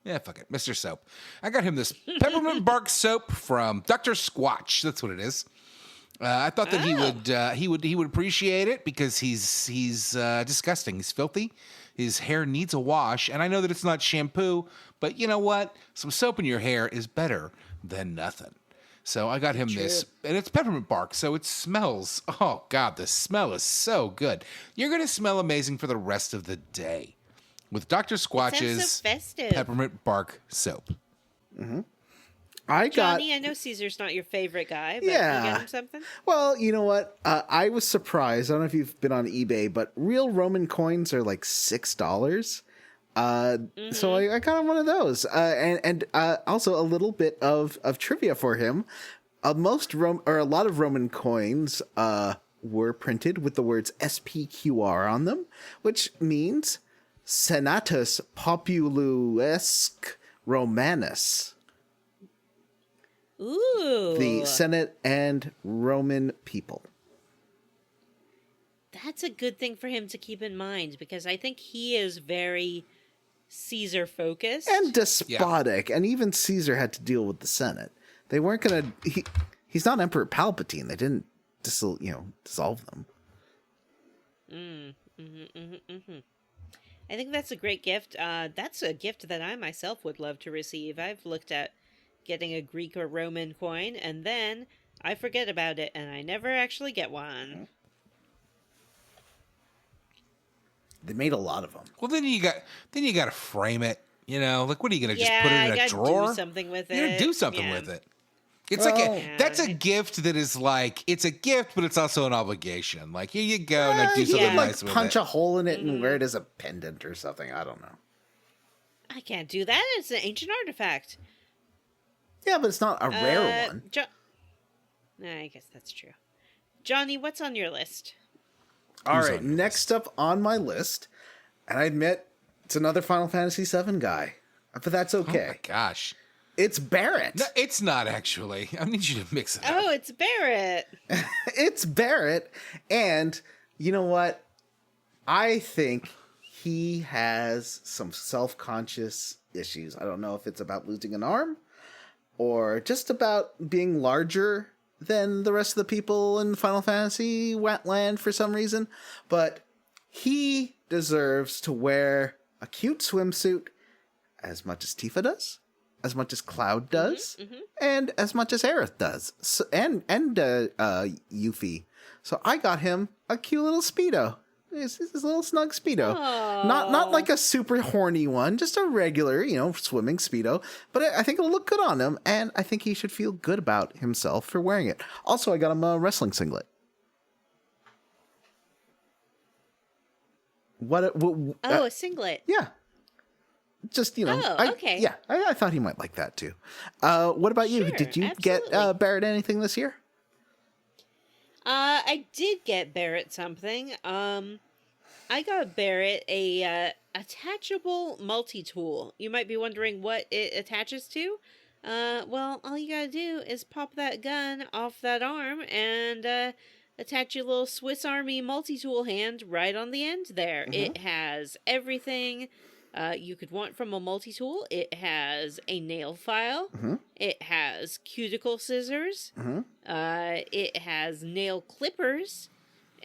Yeah, fuck it. Mr. Soap. I got him this peppermint bark soap from Dr. Squatch. That's what it is. I thought that he would appreciate it because he's disgusting. He's filthy. His hair needs a wash, and I know that it's not shampoo, but you know what? Some soap in your hair is better than nothing. So I got him this, and it's peppermint bark, so it smells. Oh God, the smell is so good. You're gonna smell amazing for the rest of the day with Dr. Sounds Squatch's so festive. peppermint bark soap. I got Johnny, I know Caesar's not your favorite guy, but Yeah. you get him something? Well, you know what? I was surprised. I don't know if you've been on eBay, but real Roman coins are like $6. So I got him one of those, and also a little bit of trivia for him. A lot of Roman coins were printed with the words SPQR on them, which means Senatus Populusque Romanus, Ooh. the Senate and Roman people. That's a good thing for him to keep in mind because I think he is very Caesar focused. And despotic, and even Caesar had to deal with the Senate. They weren't gonna. He's not Emperor Palpatine. They didn't dissolve them. I think that's a great gift. That's a gift that I myself would love to receive. I've looked at getting a Greek or Roman coin, and then I forget about it, and I never actually get one. They made a lot of them. Well, then you got to frame it. You know, like what are you gonna just Yeah, put it in I a gotta drawer? do something with You're gonna it. do something Yeah. with it. It's Well- that's a gift that is like it's a gift, but it's also an obligation. Like here you go, now do You something could nice with punch it. a hole in it and wear it as a pendant or something. I don't know. I can't do that. It's an ancient artifact. Yeah, but it's not a rare one. I guess that's true. Johnny, what's on your list? All Who's right, on your next up on my list, and I admit it's another Final Fantasy VII guy, but that's Oh my okay. gosh. It's Barrett. No, it's not actually. I need you to mix it up. Oh, it's Barrett. It's Barrett, and you know what? I think he has some self-conscious issues. I don't know if it's about losing an arm or just about being larger than the rest of the people in Final Fantasy Wetland for some reason, but he deserves to wear a cute swimsuit as much as Tifa does, as much as Cloud does, and as much as Aerith does, so, and Yuffie. So I got him a cute little Speedo. It's his little snug Speedo. Not like a super horny one, just a regular, swimming Speedo. But I think it'll look good on him, and I think he should feel good about himself for wearing it. Also, I got him a wrestling singlet. A singlet. Yeah. Just, Oh, okay. I thought he might like that too. What about you? Sure, Did you get absolutely. Barrett anything this year? I did get Barrett something. I got Barrett a attachable multi-tool. You might be wondering what it attaches to. Well, all you gotta do is pop that gun off that arm and attach your little Swiss Army multi-tool hand right on the end there. It has everything you could want from a multi-tool. It has a nail file. It has cuticle scissors. It has nail clippers.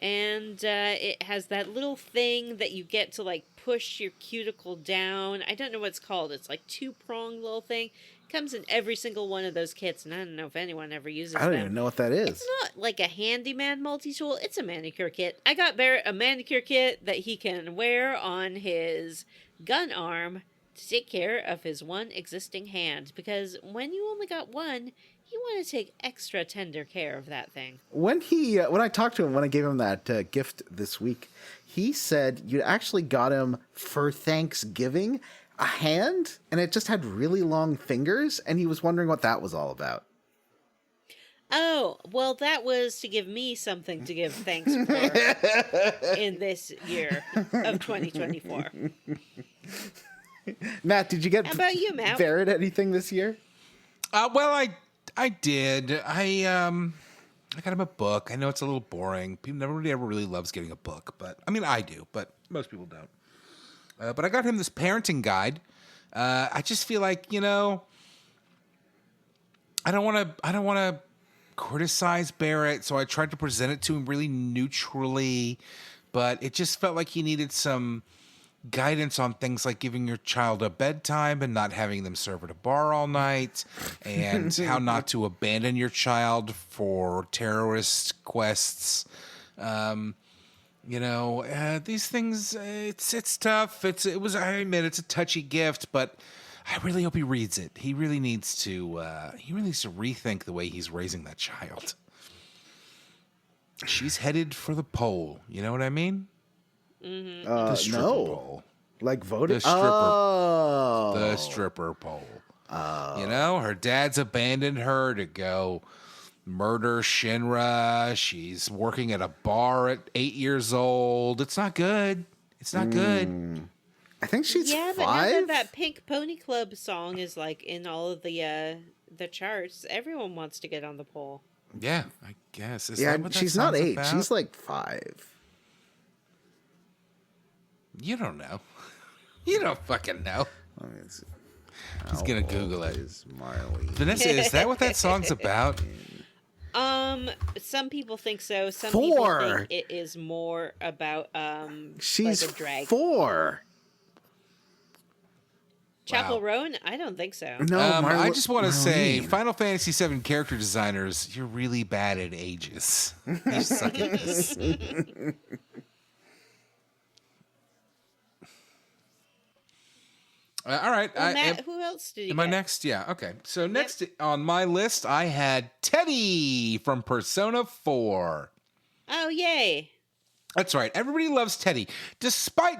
And it has that little thing that you get to like push your cuticle down. I don't know what it's called. It's like 2-pronged little thing. Comes in every single one of those kits, and I don't know if anyone ever uses I don't them. even know what that is. It's not like a handyman multi-tool. It's a manicure kit. I got Barrett a manicure kit that he can wear on his gun arm to take care of his one existing hand. Because when you only got one, you want to take extra tender care of that thing. When I talked to him, when I gave him that gift this week, he said you actually got him for Thanksgiving a hand, and it just had really long fingers, and he was wondering what that was all about. Oh, well, that was to give me something to give thanks for in this year of 2024. Matt, did you get How about you, Matt? Barrett anything this year? Well, I did. I got him a book. I know it's a little boring. Nobody ever really loves getting a book, but I mean, I do, but most people don't. But I got him this parenting guide. I just feel like I don't want to criticize Barrett, so I tried to present it to him really neutrally, but it just felt like he needed some guidance on things like giving your child a bedtime and not having them serve at a bar all night, and how not to abandon your child for terrorist quests. These things, it's tough. I admit it's a touchy gift, but I really hope he reads it. He really needs to. He really needs to rethink the way he's raising that child. She's headed for the pole. You know what I mean? The stripper No. pole. Like voted. The stripper. Oh. The stripper pole. You know, her dad's abandoned her to go murder Shinra. She's working at a bar at 8 years old. It's not good. It's not good. I think she's Yeah, but now 5. that Pink Pony Club song is like in all of the charts, everyone wants to get on the pole. Yeah, I guess. Is Yeah, that what that she's not song's 8. about? She's like 5. You don't know. You don't fucking know. Let me see. He's gonna Google it. Is Marley? Vanessa, is that what that song's about? Some people think so. Some 4. people think it is more about She's like a drag. 4. Chapel Wow. Roan? I don't think so. No, I just want to say, Marlene. Final Fantasy VII character designers, you're really bad at ages. You suck at this. All right. Well, Matt, who else did you Am I get? next? Yeah. Okay. So next on my list, I had Teddy from Persona 4. Oh, yay. That's right. Everybody loves Teddy. Despite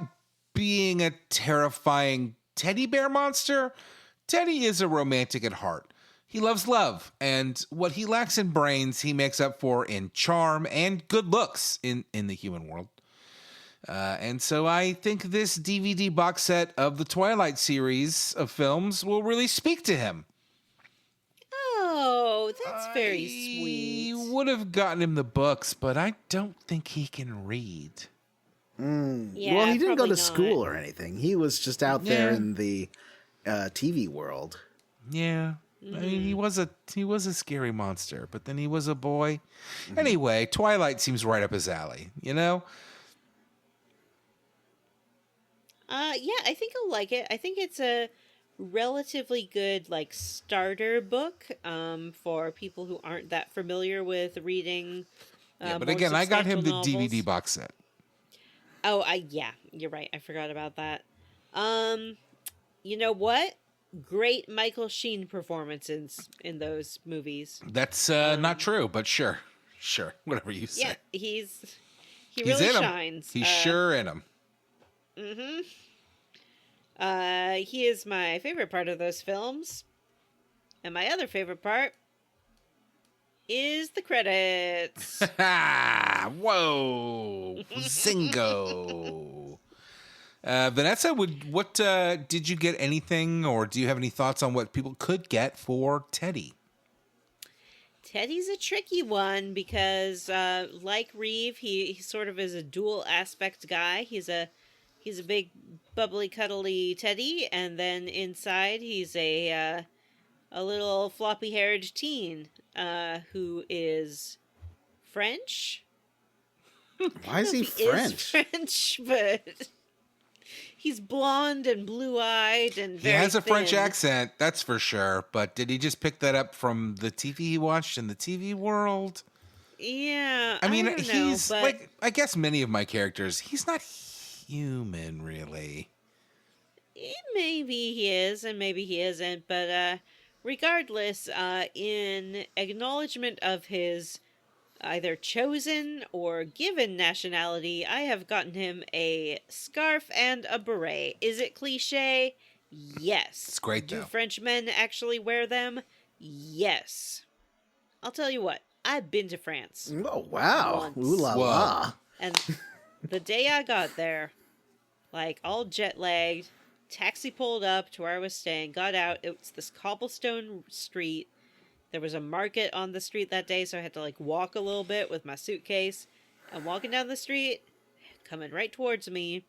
being a terrifying teddy bear monster, Teddy is a romantic at heart. He loves love, and what he lacks in brains, he makes up for in charm and good looks in the human world. And so I think this DVD box set of the Twilight series of films will really speak to him. Oh, that's very I sweet. would have gotten him the books, but I don't think he can read. Yeah, Well, he didn't go probably to not. school or anything. He was just out there Yeah. in the TV world. Yeah. I mean, he was a scary monster, but then he was a boy. Anyway, Twilight seems right up his alley, you know? Yeah, I think I'll like it. I think it's a relatively good like starter book for people who aren't that familiar with reading. Yeah, but more again, I got him the substantial novels. DVD box set. Oh, yeah, you're right. I forgot about that. You know what? Great Michael Sheen performances in those movies. That's not true, but sure. Sure, whatever you say. Yeah, he He's really in 'em. shines. He's sure in him. He is my favorite part of those films. And my other favorite part is the credits. Whoa. Zingo. Vanessa, did you get anything, or do you have any thoughts on what people could get for Teddy? Teddy's a tricky one because, like Reeve, he sort of is a dual aspect guy. He's a big, bubbly, cuddly Teddy, and then inside he's a little floppy-haired teen who is French. Why is he Is French? French, but he's blonde and blue-eyed and He very has a French thin. accent, that's for sure. But did he just pick that up from the TV he watched in the TV world? Yeah, I mean, don't know, he's but like, I guess many of my characters, he's not human, really. maybe he is and maybe he isn't. But regardless, in acknowledgement of his either chosen or given nationality, I have gotten him a scarf and a beret. Is it cliche? Yes. It's great, Do though. French men actually wear them? Yes. I'll tell you what, I've been to France. Oh, wow. Once. Ooh la la. And the day I got there, like all jet lagged, taxi pulled up to where I was staying, got out. It was this cobblestone street. There was a market on the street that day, so I had to like walk a little bit with my suitcase. And walking down the street, coming right towards me,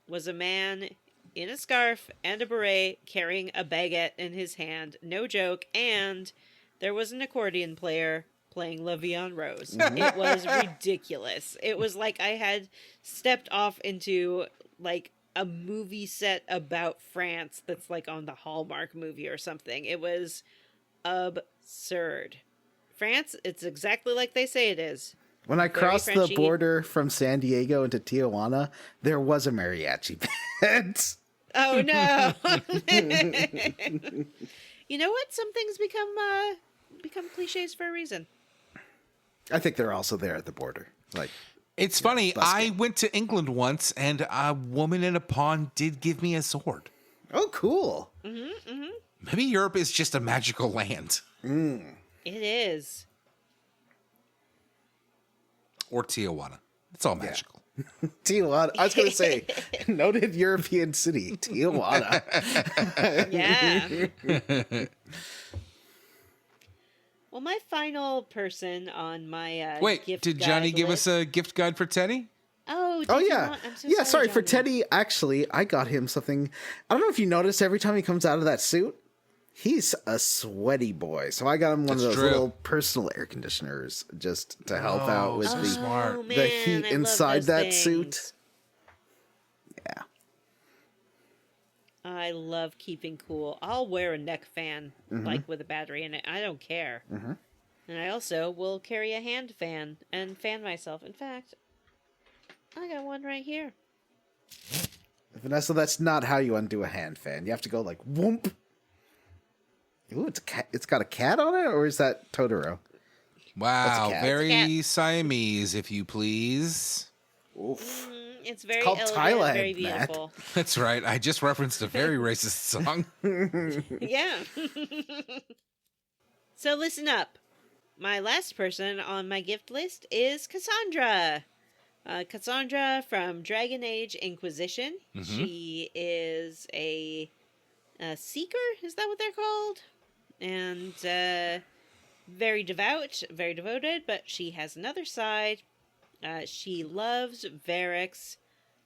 was a man in a scarf and a beret carrying a baguette in his hand. No joke. And there was an accordion player playing La Vie en Rose. It was ridiculous. It was like I had stepped off into like a movie set about France that's like on the Hallmark movie or something. It was absurd. France, it's exactly like they say it is. When I crossed the Frenchy. border from San Diego into Tijuana, there was a mariachi band. Oh no. You know what? Some things become cliches for a reason. I think they're also there at the border. Like, It's funny. I busking. went to England once, and a woman in a pond did give me a sword. oh, cool. Maybe Europe is just a magical land. It is. Or Tijuana. It's all magical. Tijuana. I was going to say, noted European city, Tijuana. Yeah. Well, my final person on my Wait, gift did Johnny guide give list- us a gift guide for Teddy? Oh, Oh did you yeah, not? I'm so yeah. Sorry for Johnny. Teddy. Actually, I got him something. I don't know if you notice every time he comes out of that suit, he's a sweaty boy. So I got him one That's of those true. little personal air conditioners just to help out with so the smart. Oh, man, the heat I love inside those that things. suit. Yeah. I love keeping cool. I'll wear a neck fan, like with a battery in it. I don't care. And I also will carry a hand fan and fan myself. In fact, I got one right here. Vanessa, that's not how you undo a hand fan. You have to go like whoomp. Ooh, it's got a cat on it, or is that Totoro? Wow, cat. very Siamese, if you please. Oof. It's very called elegant, Thailand, very Matt. beautiful. That's right. I just referenced a very racist song. Yeah. So listen up. My last person on my gift list is Cassandra. Cassandra from Dragon Age Inquisition. She is a seeker, is that what they're called? And very devout, very devoted, but she has another side. She loves Varric's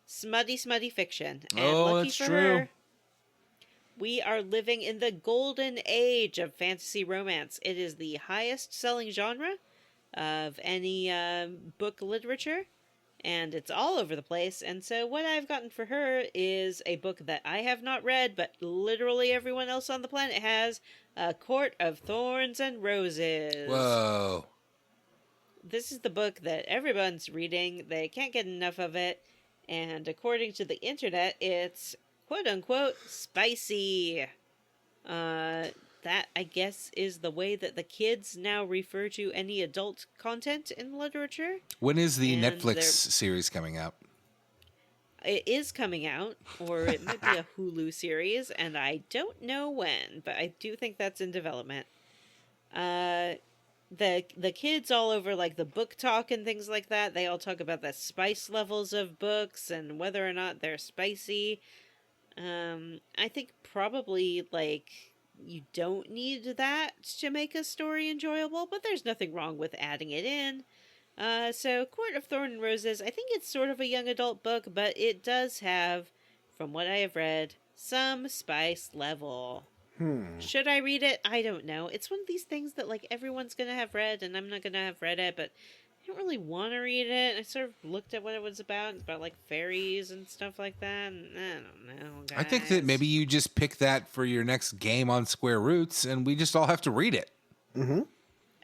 smutty fiction. And Oh, lucky that's for true. her, we are living in the golden age of fantasy romance. It is the highest selling genre of any book literature, and it's all over the place. And so what I've gotten for her is a book that I have not read, but literally everyone else on the planet has, A Court of Thorns and Roses. Whoa. This is the book that everyone's reading. They can't get enough of it. And according to the internet, it's quote-unquote spicy. That, I guess, is the way that the kids now refer to any adult content in literature. When is the And Netflix they're- series coming out? It is coming out, or it might be a Hulu series, and I don't know when, but I do think that's in development. The kids all over, like the book talk and things like that, they all talk about the spice levels of books and whether or not they're spicy. I think probably like you don't need that to make a story enjoyable, but there's nothing wrong with adding it in. So Court of Thorn and Roses, I think it's sort of a young adult book, but it does have, from what I have read, some spice level. Should I read it? I don't know. It's one of these things that like everyone's gonna have read, and I'm not gonna have read it, but I don't really want to read it. I sort of looked at what it was about like fairies and stuff like that, and I don't know, guys. I think that maybe you just pick that for your next game on Square Roots, and we just all have to read it.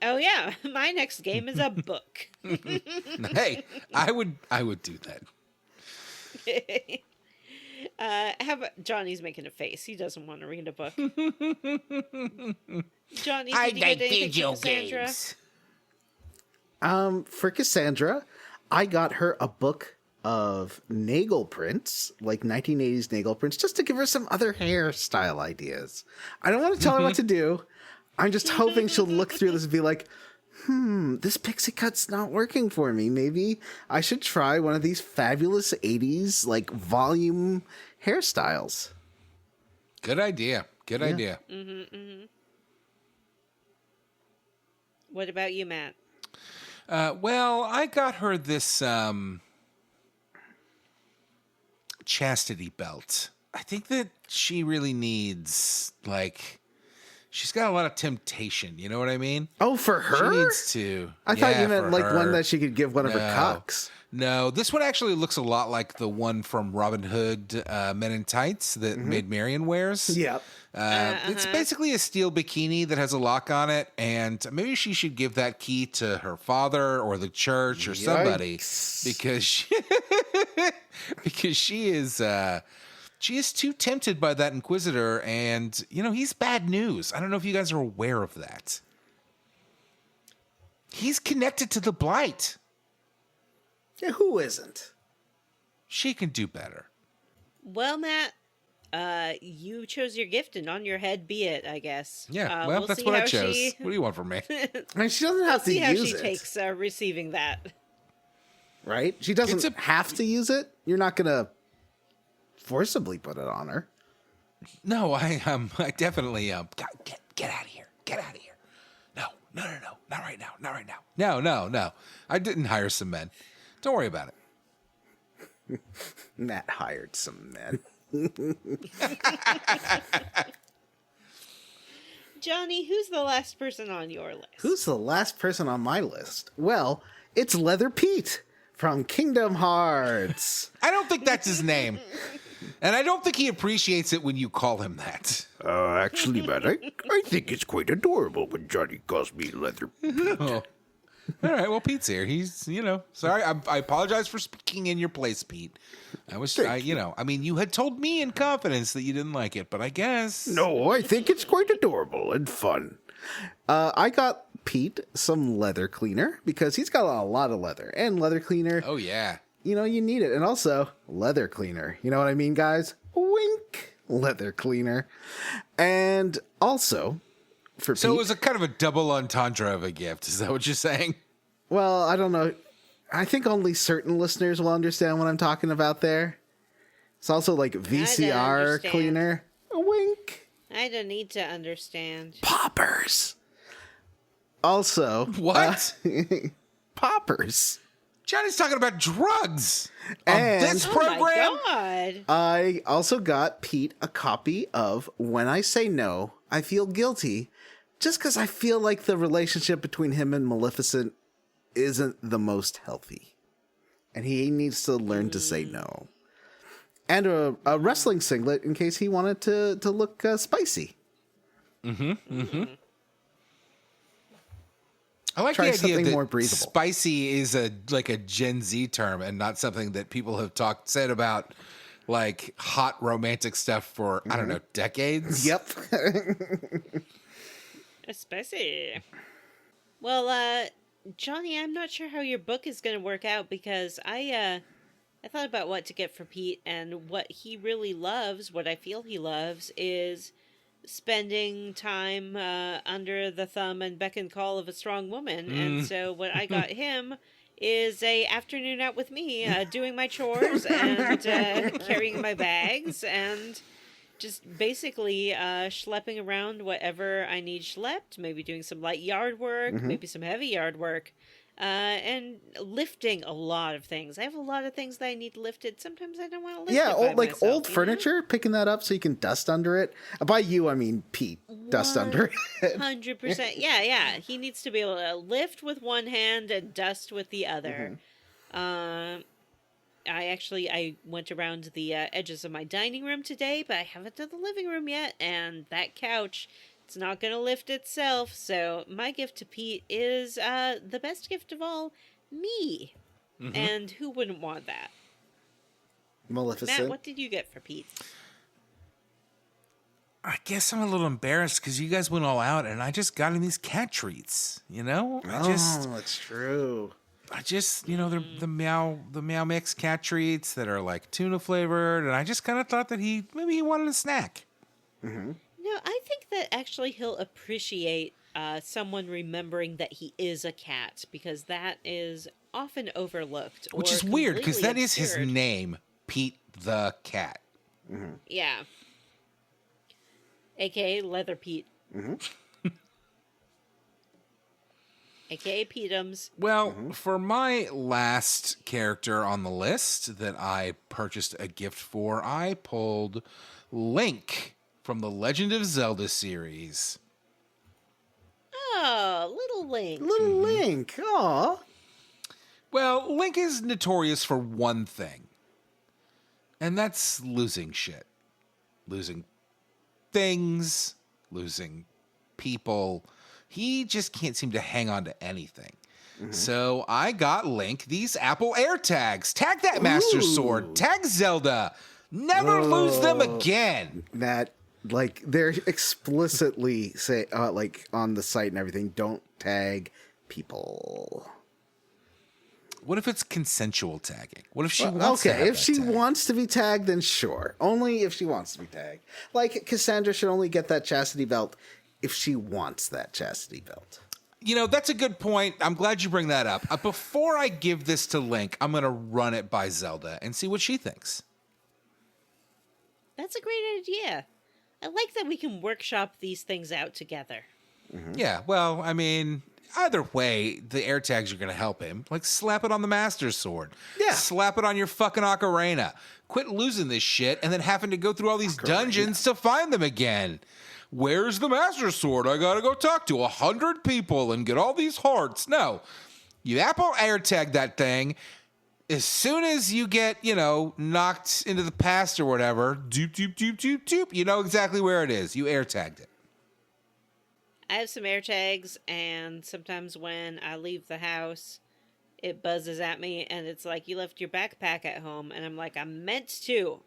Oh yeah, my next game is a book. Hey, I would do that. How about Johnny's making a face? He doesn't want to read a book. Johnny, I did you like get anything video for Cassandra? games. For Cassandra, I got her a book of Nagel prints, like 1980s Nagel prints, just to give her some other hairstyle ideas. I don't want to tell her what to do. I'm just hoping she'll look through this and be like, this pixie cut's not working for me. Maybe I should try one of these fabulous 80s, like, volume hairstyles. Good idea. Good idea. What about you, Matt? Well, I got her this chastity belt. I think that she really needs, like, she's got a lot of temptation. You know what I mean? Oh, for her? She needs to. I thought you meant for like her. one that she could give one of her No. cocks. No, this one actually looks a lot like the one from Robin Hood, Men in Tights that Maid Marian wears. Yep. It's basically a steel bikini that has a lock on it, and maybe she should give that key to her father or the church or somebody Yikes. because she is She is too tempted by that Inquisitor, and, he's bad news. I don't know if you guys are aware of that. He's connected to the Blight. Yeah, who isn't? She can do better. Well, Matt, you chose your gift, and on your head be it, I guess. Yeah, we'll that's see what I how chose. she- What do you want from me? I mean, she doesn't have to see how use she it, takes receiving that. right? She doesn't It's a- have to use it. You're not gonna forcibly put it on her. No, I definitely get out of here. Get out of here. No, not right now. Not right now. No. I didn't hire some men. Don't worry about it. Matt hired some men. Johnny, who's the last person on your list? Who's the last person on my list? Well, it's Leather Pete from Kingdom Hearts. I don't think that's his name. And I don't think he appreciates it when you call him that. Actually, Matt, I think it's quite adorable when Johnny calls me Leather. Oh. All right, well, Pete's here. He's, sorry. I apologize for speaking in your place, Pete. You had told me in confidence that you didn't like it, but I guess. No, I think it's quite adorable and fun. I got Pete some leather cleaner because he's got a lot of leather. And leather cleaner, Oh, yeah. you need it. And also, leather cleaner. You know what I mean, guys? Wink. Leather cleaner. And also, for So Pete, it was a kind of a double entendre of a gift. Is that what you're saying? well, I don't know. I think only certain listeners will understand what I'm talking about there. It's also like VCR understand. cleaner. Wink. I don't need to understand. Poppers. Also, What? poppers. Johnny's talking about drugs on And- this Oh program. my god! I also got Pete a copy of When I Say No, I Feel Guilty, just because I feel like the relationship between him and Maleficent isn't the most healthy. And he needs to learn to say no. And a wrestling singlet in case he wanted to look spicy. I like Try the idea something that more breathable. spicy is a Gen Z term and not something that people have said about like hot romantic stuff for I don't know decades. Yep. Spicy. Well, Johnny, I'm not sure how your book is going to work out because I thought about what to get for Pete, and what he really loves, what I feel he loves, is spending time under the thumb and beck and call of a strong woman. And so what I got him is a afternoon out with me, doing my chores and carrying my bags and just basically schlepping around whatever I need schlepped, maybe doing some light yard work, maybe some heavy yard work, and lifting a lot of things. I have a lot of things that I need lifted. Sometimes I don't want to lift Yeah, it by old, like myself, old you know? furniture, picking that up so you can dust under it. By you, I mean Pete. Dust under it. 100%. Yeah. He needs to be able to lift with one hand and dust with the other. I went around the edges of my dining room today, but I haven't done the living room yet. And that couch, it's not going to lift itself. So my gift to Pete is the best gift of all, me. And who wouldn't want that? Maleficent. Matt, what did you get for Pete? I guess I'm a little embarrassed because you guys went all out and I just got him these cat treats. It's true. They're the meow mix cat treats that are like tuna flavored, and I just kind of thought that maybe he wanted a snack. No, I think that actually he'll appreciate someone remembering that he is a cat, because that is often overlooked. Which or is weird because that completely is his obscured. name, Pete the Cat. Yeah. AKA Leather Pete. AKA Pete'ums. Well, for my last character on the list that I purchased a gift for, I pulled Link from the Legend of Zelda series. Oh, little Link. Little Link. Aw. Well, Link is notorious for one thing, and that's losing shit. Losing things, losing people. He just can't seem to hang on to anything. So I got Link these Apple AirTags. Tag that Master Ooh. Sword. Tag Zelda. Never lose them again. Matt, like they're explicitly say like on the site and everything, don't tag people. What if it's consensual tagging? What if she wants to Okay, have if that she tag? wants to be tagged, then sure. Only if she wants to be tagged. Like Cassandra should only get that chastity belt if she wants that chastity belt. You know, that's a good point. I'm glad you bring that up. Before I give this to Link, I'm going to run it by Zelda and see what she thinks. That's a great idea. I like that we can workshop these things out together. Yeah, well, I mean, either way, the air tags are going to help him. Like, slap it on the Master Sword. Yeah. Slap it on your fucking ocarina. Quit losing this shit and then having to go through all these dungeons to find them again. Where's the Master Sword? I got to go talk to 100 people and get all these hearts. No. You Apple air tag that thing. As soon as you get, you know, knocked into the past or whatever, doop, doop, doop, doop, doop, you know exactly where it is. You air tagged it. I have some air tags, and sometimes when I leave the house, it buzzes at me, and it's like, you left your backpack at home. And I'm like, I meant to.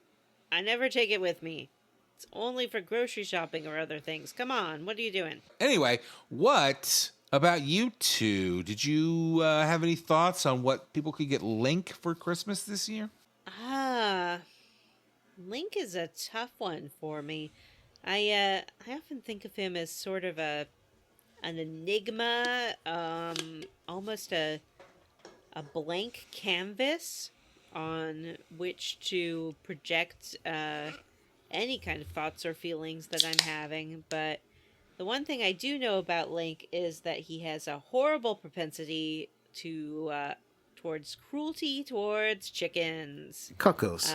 I never take it with me. It's only for grocery shopping or other things. Come on, what are you doing? Anyway, what about you two? Did you have any thoughts on what people could get Link for Christmas this year? Link is a tough one for me. I often think of him as sort of an enigma, almost a blank canvas on which to project any kind of thoughts or feelings that I'm having. But the one thing I do know about Link is that he has a horrible propensity to towards cruelty towards chickens. Cuckoos.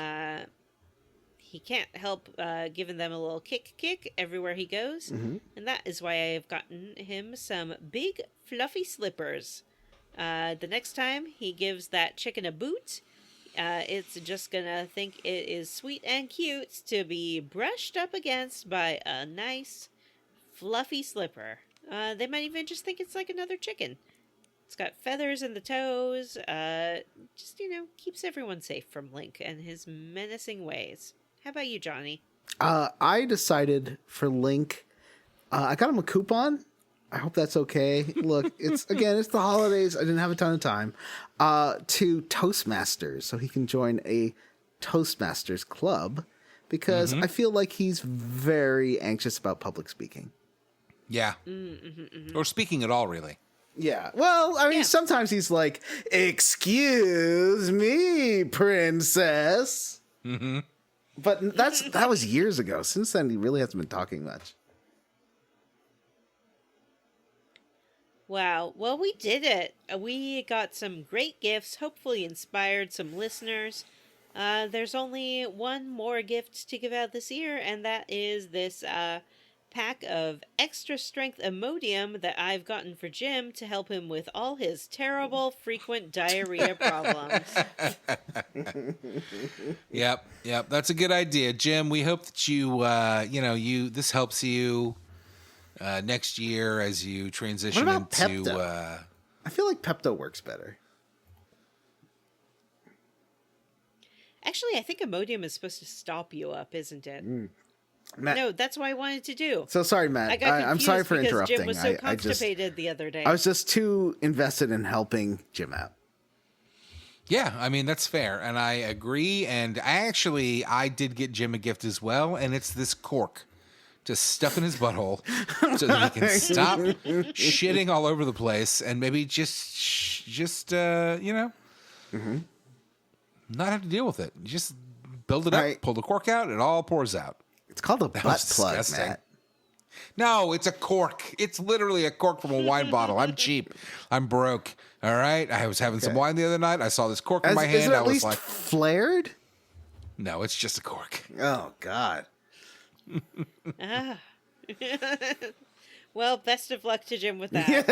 He can't help giving them a little kick everywhere he goes. Mm-hmm. And that is why I have gotten him some big fluffy slippers. The next time he gives that chicken a boot, it's just gonna think it is sweet and cute to be brushed up against by a nice fluffy slipper. They might even just think it's like another chicken. It's got feathers in the toes. Just, you know, keeps everyone safe from Link and his menacing ways. How about you, Johnny? I decided for Link, I got him a coupon. I hope that's okay. Look, it's the holidays. I didn't have a ton of time. To Toastmasters, so he can join a Toastmasters club because I feel like he's very anxious about public speaking. Yeah. Or speaking at all, really. Yeah. Well, I mean, Yeah. sometimes he's like, "Excuse me, princess." Mm-hmm. But that was years ago. Since then, he really hasn't been talking much. Wow. Well, we did it. We got some great gifts, hopefully inspired some listeners. There's only one more gift to give out this year, and that is this pack of extra strength Imodium that I've gotten for Jim to help him with all his terrible, frequent diarrhea problems. Yep. That's a good idea, Jim. We hope that this helps you next year as you transition What about into. Pepto? I feel like Pepto works better. Actually, I think Imodium is supposed to stop you up, isn't it? Matt, No, that's what I wanted to do. so sorry, Matt. I got confused I'm sorry for because interrupting. Jim was so constipated the other day. I was just too invested in helping Jim out. Yeah, I mean, that's fair. And I agree. And I did get Jim a gift as well. And it's this cork to stuff in his butthole so that he can stop shitting all over the place and maybe not have to deal with it. You just build it up, Right. pull the cork out, it all pours out. It's called a butt was plug, disgusting. Matt. No, it's a cork. It's literally a cork from a wine bottle. I'm cheap. I'm broke. All right. I was having some wine the other night. I saw this cork in my Is hand. it I at was least like, flared? no, it's just a cork. Oh, God. Well, best of luck to Jim with that.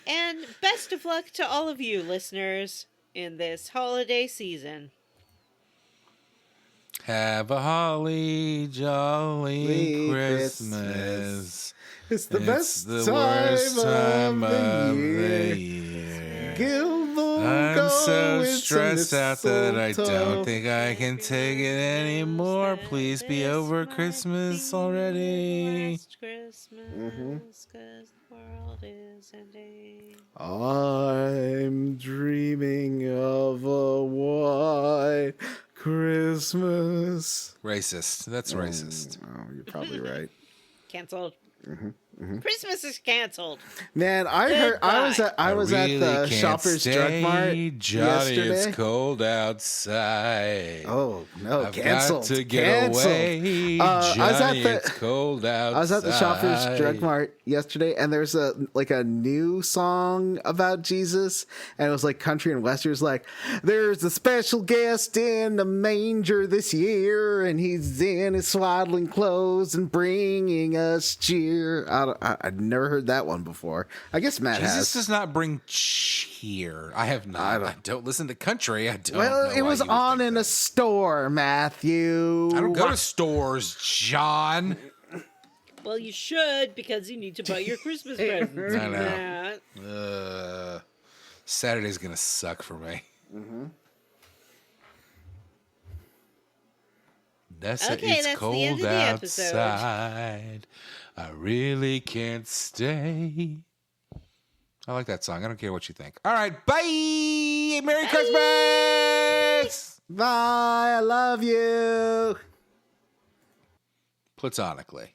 And best of luck to all of you listeners in this holiday season. Have a holly jolly Christmas. Christmas. It's the It's best the time, worst time of the of year. the year. Give the I'm so with some stressed out that I mistletoe. don't think I can take it anymore. Please be over Christmas already. Last Christmas, 'cause the world is ending. I'm dreaming of a white Christmas. Racist. That's racist. Oh, you're probably right. Canceled. Christmas is canceled. Man, I heard I was at really the can't Shoppers Drug stay, Mart Johnny, yesterday. it's cold outside. Oh no, I've canceled. got to get canceled. away. I was at Johnny, the- it's cold outside. I was at the Shoppers Drug Mart yesterday, and there's a new song about Jesus, and it was like country and western. It's like, there's a special guest in the manger this year, and he's in his swaddling clothes and bringing us cheer. I'd never heard that one before. I guess Matt Jesus has. does not bring cheer. I have not. I don't listen to country. I don't. Well, know it why was you would on think in that. a store, Matthew. I don't go to stores, John. Well, you should, because you need to buy your Christmas presents. I know. Matt. Saturday's gonna suck for me. Nessa, Okay, it's that's the cold end of the episode. outside. I really can't stay. I like that song. I don't care what you think. All right, bye. Merry Christmas. Bye. I love you. Platonically.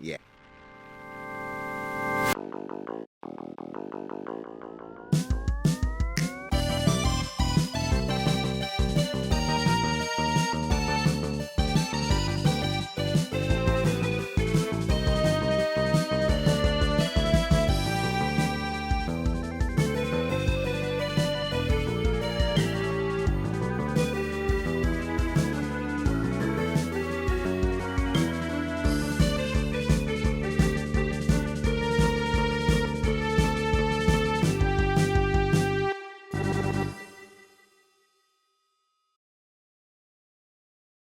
Yeah.